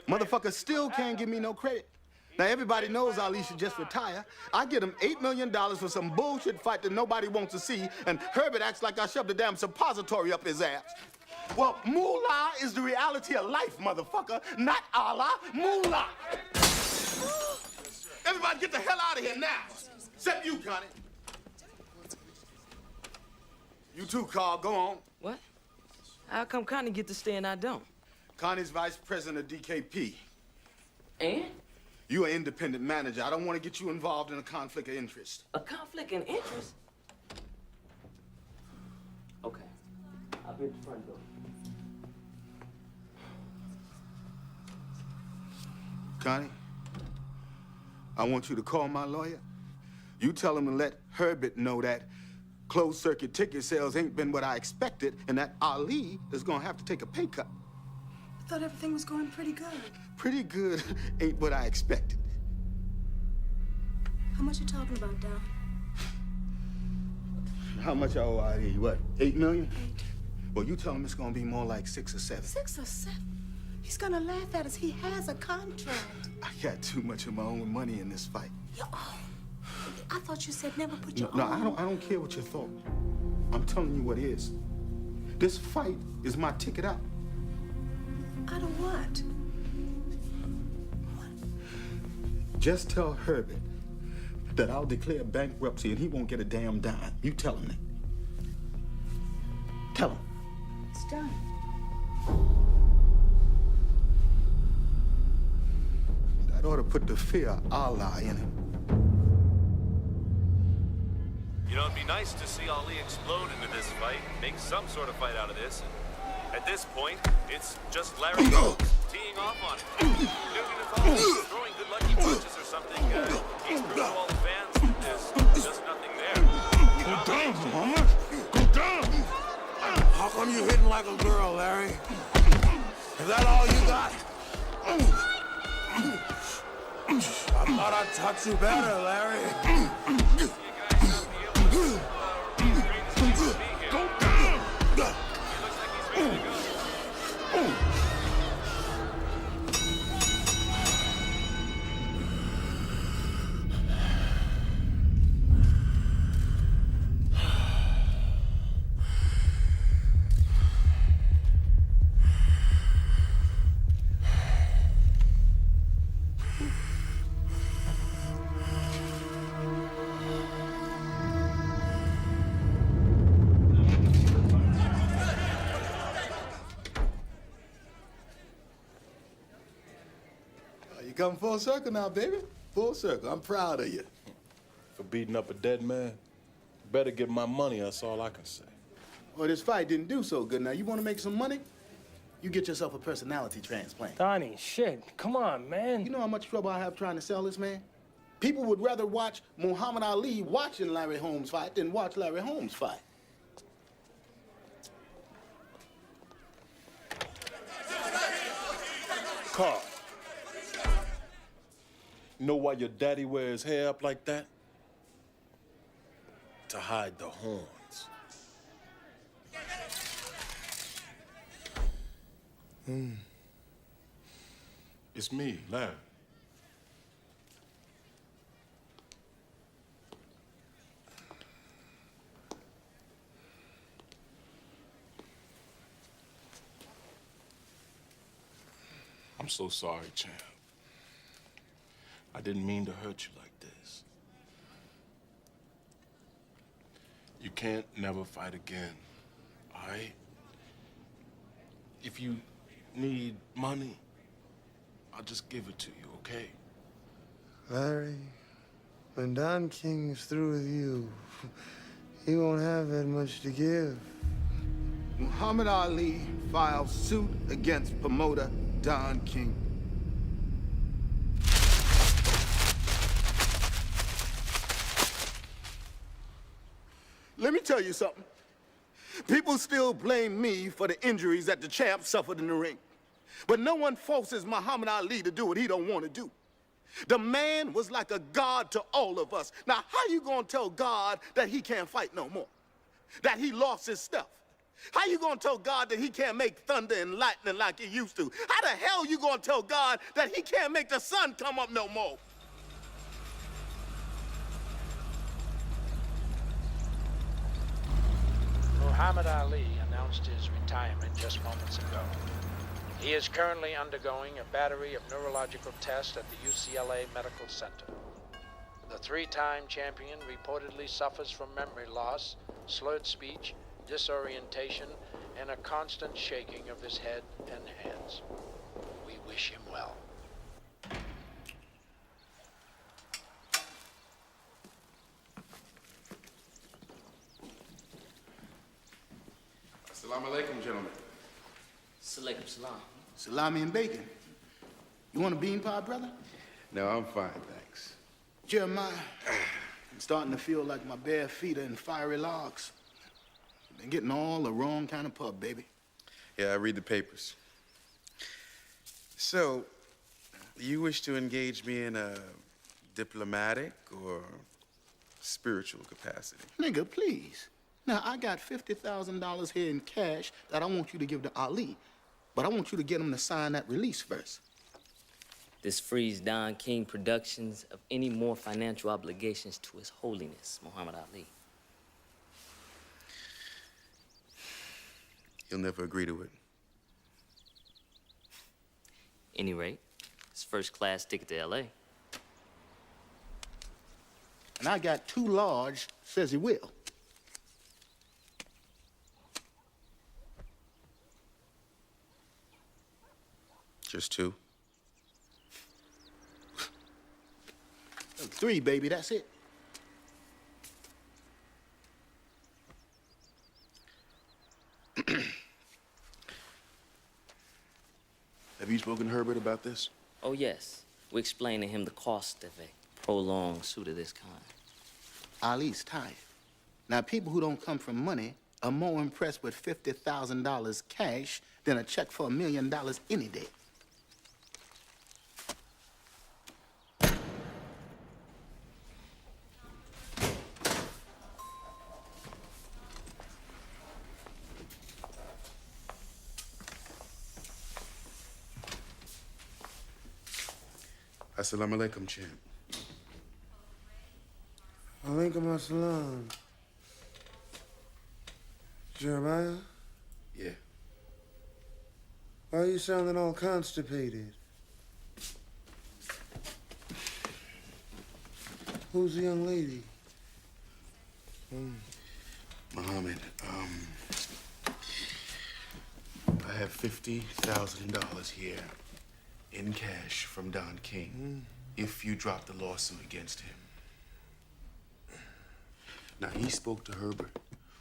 Motherfucker still can't give me no credit. Now, everybody knows Ali should just retire. I get him $8 million for some bullshit fight that nobody wants to see, and Herbert acts like I shoved a damn suppository up his ass. Well, moolah is the reality of life, motherfucker, not Allah. Moolah. Everybody get the hell out of here now. Except you, Connie. You too, Carl. Go on. What? How come Connie get to stay and I don't? Connie's vice president of DKP. And? You're an independent manager. I don't want to get you involved in a conflict of interest. A conflict of interest? Okay. I'll be at the front door. Connie, I want you to call my lawyer. You tell him to let Herbert know that closed-circuit ticket sales ain't been what I expected, and that Ali is gonna have to take a pay cut. I thought everything was going pretty good. Pretty good ain't what I expected. How much you talking about, Don? How much I owe Ali? What, 8 million? 8. Well, you tell him it's gonna be more like 6 or 7. 6 or 7? He's gonna laugh at us. He has a contract. I got too much of my own money in this fight. Your own? I thought you said never put your No, own. I don't care what you thought. I'm telling you what is. This fight is my ticket out. Out of what? Just tell Herbert that I'll declare bankruptcy and he won't get a damn dime. You tell him that. Tell him. It's done. That ought to put the fear of Allah in him. You know, it'd be nice to see Ali explode into this fight, make some sort of fight out of this. At this point, it's just Larry teeing off on it. Nugent is throwing good lucky punches or something. He's through all the fans. There's just nothing there. Go down, Muhammad. Go down. How come you hitting like a girl, Larry? Is that all you got? I thought I'd touch you better, Larry. You come full circle now, baby. Full circle. I'm proud of you. for beating up a dead man. Better get my money, that's all I can say. Well, this fight didn't do so good. Now, you want to make some money? You get yourself a personality transplant. Donnie, shit. Come on, man. You know how much trouble I have trying to sell this, man? People would rather watch Muhammad Ali watching Larry Holmes fight than watch Larry Holmes fight. Carl, you know why your daddy wears his hair up like that? To hide the horns. It's me, Larry. I'm so sorry, champ. I didn't mean to hurt you like this. You can't never fight again, all right? If you need money, I'll just give it to you, okay? Larry, when Don King is through with you, he won't have that much to give. Muhammad Ali files suit against promoter Don King. Let me tell you something. People still blame me for the injuries that the champ suffered in the ring. But no one forces Muhammad Ali to do what he don't want to do. The man was like a god to all of us. Now, how you gonna tell God that he can't fight no more? That he lost his stuff? How you gonna tell God that he can't make thunder and lightning like he used to? How the hell you gonna tell God that he can't make the sun come up no more? Muhammad Ali announced his retirement just moments ago. He is currently undergoing a battery of neurological tests at the UCLA Medical Center. The three-time champion reportedly suffers from memory loss, slurred speech, disorientation, and a constant shaking of his head and hands. We wish him well. Assalamu alaikum, gentlemen. Salaikum salam. Salami and bacon. You want a bean pie, brother? No, I'm fine, thanks. Jeremiah, I'm starting to feel like my bare feet are in fiery logs. Been getting all the wrong kind of pub, baby. Yeah, I read the papers. So, you wish to engage me in a diplomatic or spiritual capacity? Nigga, please. Now, I got $50,000 here in cash that I want you to give to Ali, but I want you to get him to sign that release first. This frees Don King Productions of any more financial obligations to His Holiness, Muhammad Ali. You'll never agree to it. Any rate, it's first-class ticket to L.A. And I got too large, says he will. Just two? 3, baby, that's it. Have you spoken to Herbert about this? Oh, yes. We explained to him the cost of a prolonged suit of this kind. Ali's tired. Now, people who don't come from money are more impressed with $50,000 cash than a check for $1 million any day. Assalamu alaikum, champ. Alaikum assalam. Jeremiah? Yeah. Why are you sounding all constipated? Who's the young lady? Muhammad, I have $50,000 here in cash from Don King if you drop the lawsuit against him. Now, he spoke to Herbert,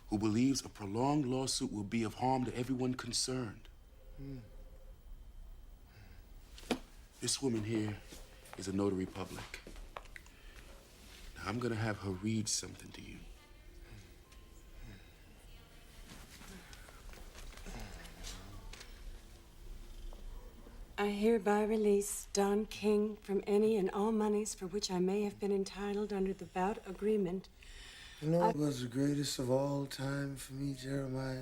who believes a prolonged lawsuit will be of harm to everyone concerned. This woman here is a notary public. Now, I'm gonna have her read something to you. I hereby release Don King from any and all monies for which I may have been entitled under the bout agreement. You know what was the greatest of all time for me, Jeremiah?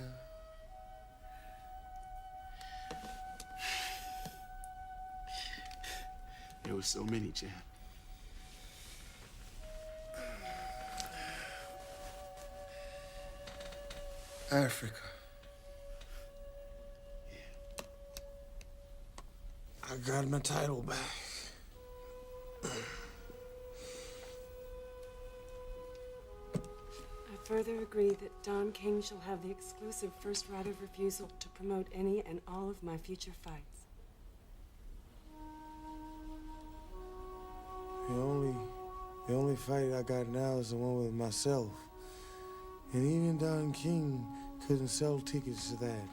There were so many, champ. Africa. I got my title back. I further agree that Don King shall have the exclusive first right of refusal to promote any and all of my future fights. The only fight I got now is the one with myself. And even Don King couldn't sell tickets to that.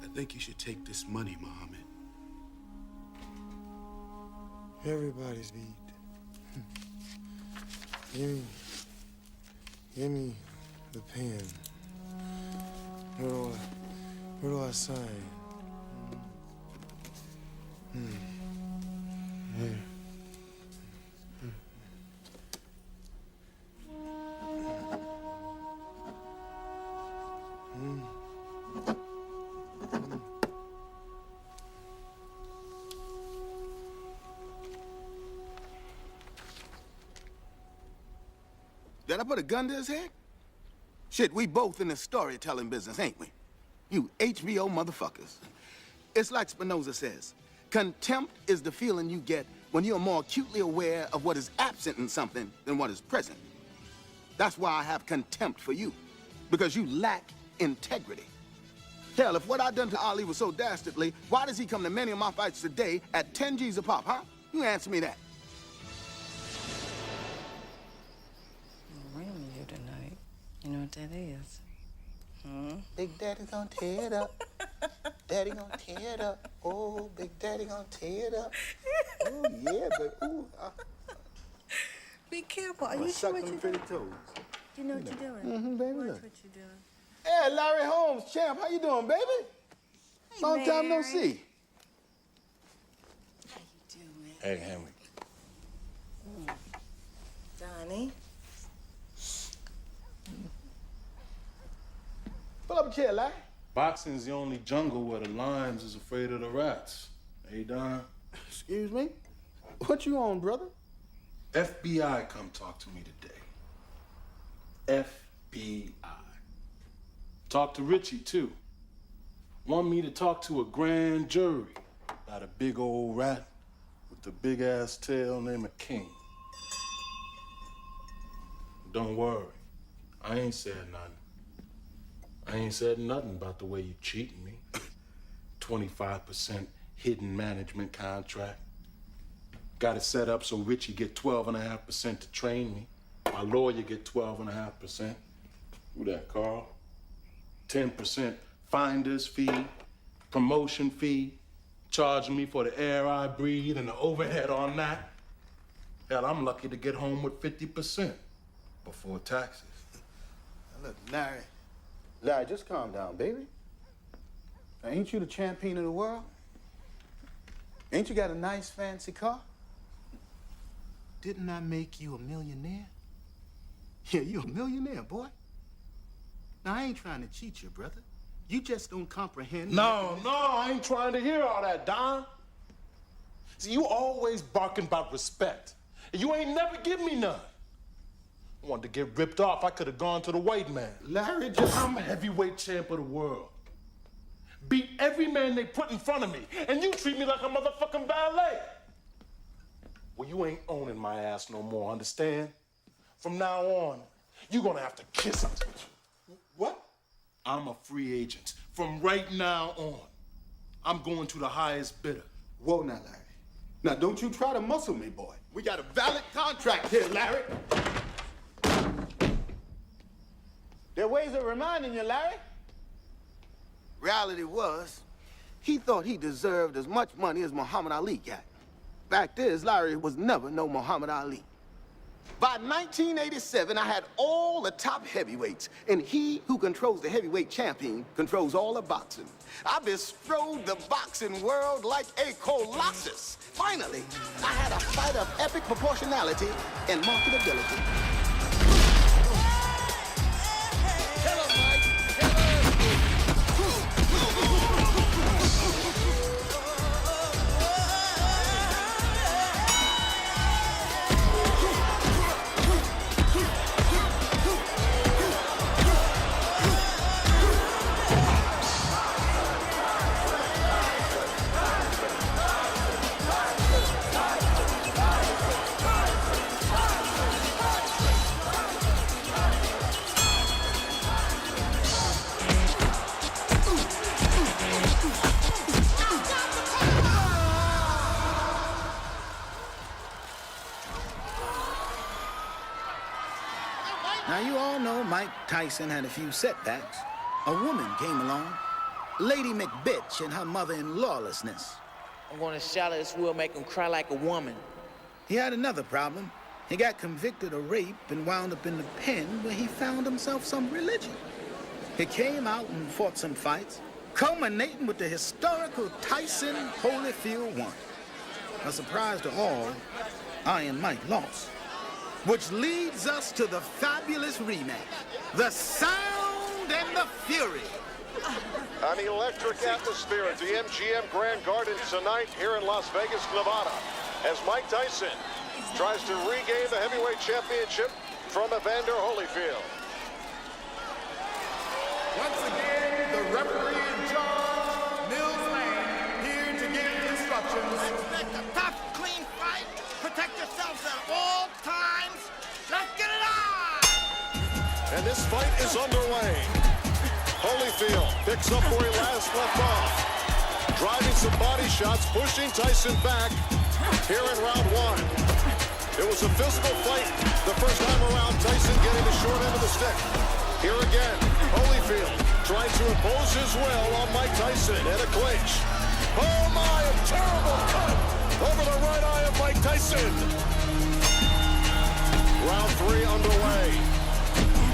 I think you should take this money, Muhammad. Everybody's beat. Give me the pen. Where do I sign? Here. Did I put a gun to his head? Shit, we both in the storytelling business, ain't we? You HBO motherfuckers. It's like Spinoza says, contempt is the feeling you get when you're more acutely aware of what is absent in something than what is present. That's why I have contempt for you, because you lack integrity. Hell, if what I done to Ali was so dastardly, why does he come to many of my fights today at 10 G's a pop, huh? You answer me that. You tonight. You know what that is? Big Daddy gonna tear it up. Daddy gonna tear it up. Oh, Big Daddy gonna tear it up. Oh, yeah, baby. Ooh, Be careful. Are you sure what you're doing? You know what you're doing? Baby, Watch look. what you're doing. Hey, Larry Holmes, champ, how you doing, baby? Hey, Long time no Larry. see. How you doing? Hey, Henry. Donnie? Pull up a chair, Larry. Boxing's the only jungle where the lions is afraid of the rats. Hey, Don? Excuse me? What you on, brother? FBI come talk to me today. FBI. Talk to Richie, too. Want me to talk to a grand jury about a big old rat with a big-ass tail named a King. Don't worry. I ain't said nothing. I ain't said nothing about the way you cheating me. 25% hidden management contract. Got it set up so Richie get 12.5% to train me. My lawyer get 12.5%. Who that, Carl? 10% finder's fee, promotion fee, charging me for the air I breathe and the overhead on that. Hell, I'm lucky to get home with 50% before taxes. Now, look, Larry, just calm down, baby. Now, ain't you the champion of the world? Ain't you got a nice, fancy car? Didn't I make you a millionaire? Yeah, you a millionaire, boy. Now, I ain't trying to cheat you, brother. You just don't comprehend. No, I ain't trying to hear all that, Don. See, you always barking about respect. And you ain't never give me none. I wanted to get ripped off, I could have gone to the white man. Larry, I'm a heavyweight champ of the world. Beat every man they put in front of me, and you treat me like a motherfucking ballet. Well, you ain't owning my ass no more, understand? From now on, you're gonna have to kiss it. What? I'm a free agent. From right now on, I'm going to the highest bidder. Whoa, now, Larry. Now, don't you try to muscle me, boy. We got a valid contract here, Larry. There are ways of reminding you, Larry. Reality was, he thought he deserved as much money as Muhammad Ali got. Fact is, Larry was never no Muhammad Ali. By 1987, I had all the top heavyweights, and he who controls the heavyweight champion controls all of boxing. I bestrode the boxing world like a colossus. Finally, I had a fight of epic proportionality and marketability. Tell him, Mike. Tell him. Now, you all know Mike Tyson had a few setbacks. A woman came along, Lady McBitch and her mother in lawlessness. I'm gonna shout at this will make him cry like a woman. He had another problem. He got convicted of rape and wound up in the pen where he found himself some religion. He came out and fought some fights, culminating with the historical Tyson Holyfield one. A surprise to all, Iron Mike lost. Which leads us to the fabulous rematch, the Sound and the Fury. An electric atmosphere at the MGM Grand Garden tonight here in Las Vegas, Nevada, as Mike Tyson tries to regain the heavyweight championship from Evander Holyfield. Once again, the referee in charge, Mills Lane, here to give instructions. Expect a tough, clean fight. Protect yourselves at all times. Let's get it on! And this fight is underway. Holyfield picks up where he last left off. Driving some body shots, pushing Tyson back here in round one. It was a physical fight the first time around, Tyson getting the short end of the stick. Here again, Holyfield trying to impose his will on Mike Tyson in a clinch. Oh my, a terrible cut over the right eye of Mike Tyson. Round three underway.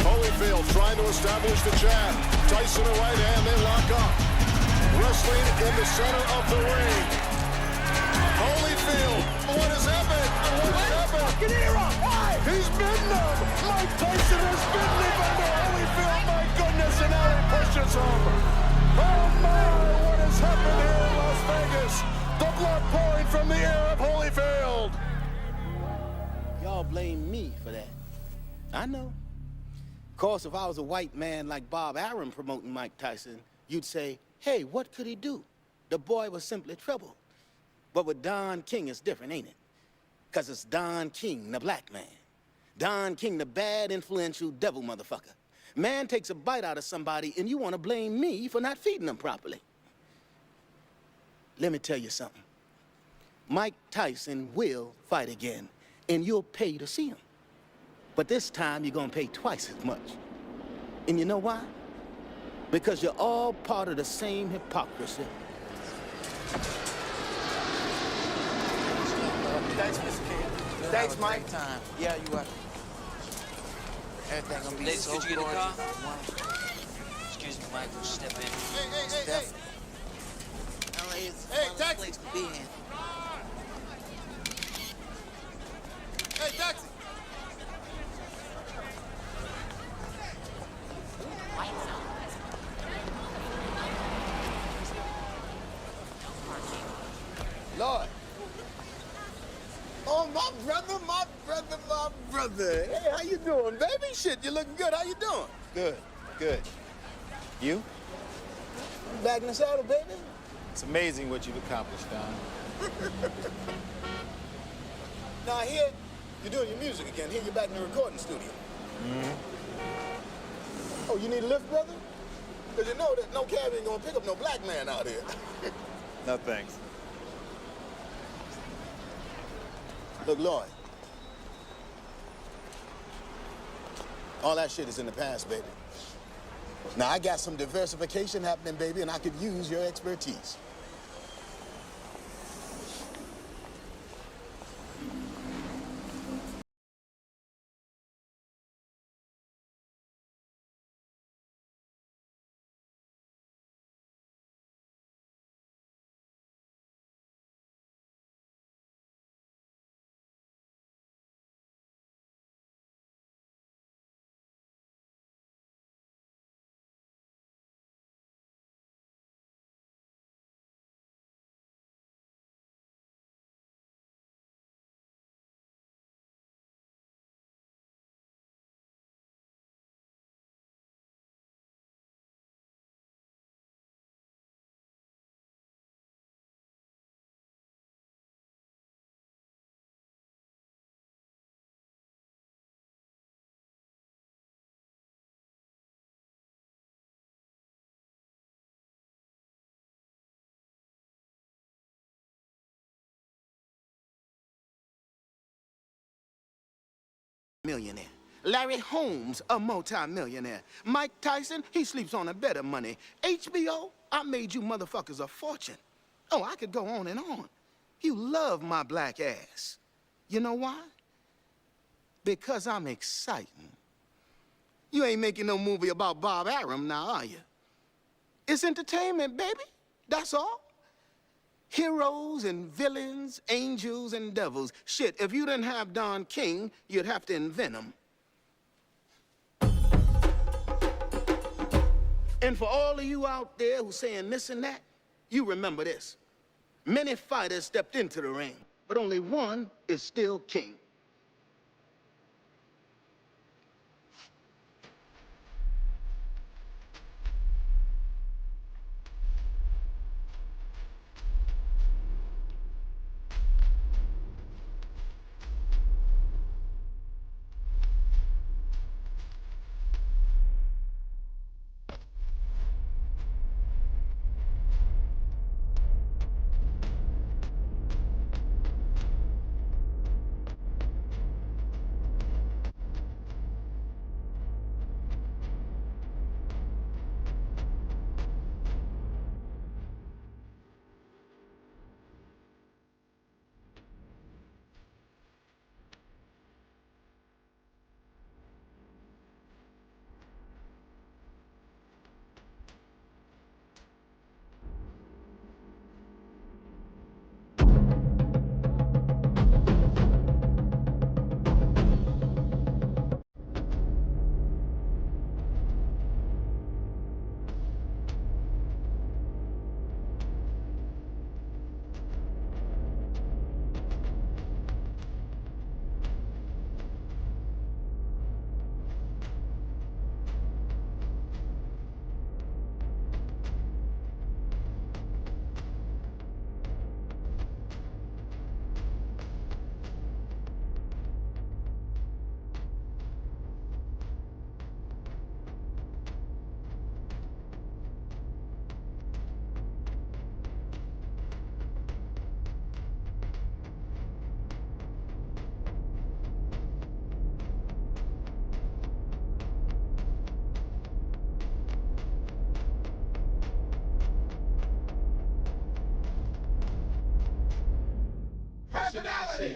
Holyfield trying to establish the jab. Tyson a right hand, they lock up. Wrestling in the center of the ring. Holyfield, what has happened? What has happened? Fucking era! Why? He's bitten him! Mike Tyson has bitten Evander Holyfield, my goodness, and now he pushes him. Oh my, what has happened here in Las Vegas? The blood pouring from the ear of Holyfield. Y'all blame me for that. I know. Of course, if I was a white man like Bob Arum promoting Mike Tyson, you'd say, hey, what could he do? The boy was simply trouble. But with Don King, it's different, ain't it? Because it's Don King, the black man. Don King, the bad, influential devil motherfucker. Man takes a bite out of somebody, and you want to blame me for not feeding them properly. Let me tell you something. Mike Tyson will fight again, and you'll pay to see him. But this time, you're going to pay twice as much. And you know why? Because you're all part of the same hypocrisy. Thanks, Mr. King. Thanks, Mike. Time. Yeah, you are. Everything gonna be Ladies, so could you get a car? gorgeous. Excuse me, Mike. We'll step in. Hey. LA is Hey, a taxi. place to be in. Hey, taxi. Lord. Oh, my brother. Hey, how you doing, baby? Shit, you looking good. How you doing? Good. You? You back in the saddle, baby? It's amazing what you've accomplished, Don. Now, here, you're doing your music again. Here, you're back in the recording studio. Oh, you need a lift, brother? Because you know that no cab ain't gonna pick up no black man out here. No thanks. Look, Lloyd. All that shit is in the past, baby. Now, I got some diversification happening, baby, and I could use your expertise. Millionaire. Larry Holmes, a multi-millionaire. Mike Tyson, he sleeps on a better money. HBO, I made you motherfuckers a fortune. Oh, I could go on and on. You love my black ass. You know why? Because I'm exciting. You ain't making no movie about Bob Arum now, are you? It's entertainment, baby. That's all. Heroes and villains, angels and devils. Shit, if you didn't have Don King, you'd have to invent them. And for all of you out there who's saying this and that, you remember this. Many fighters stepped into the ring, but only one is still king.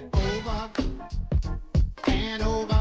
Over and over.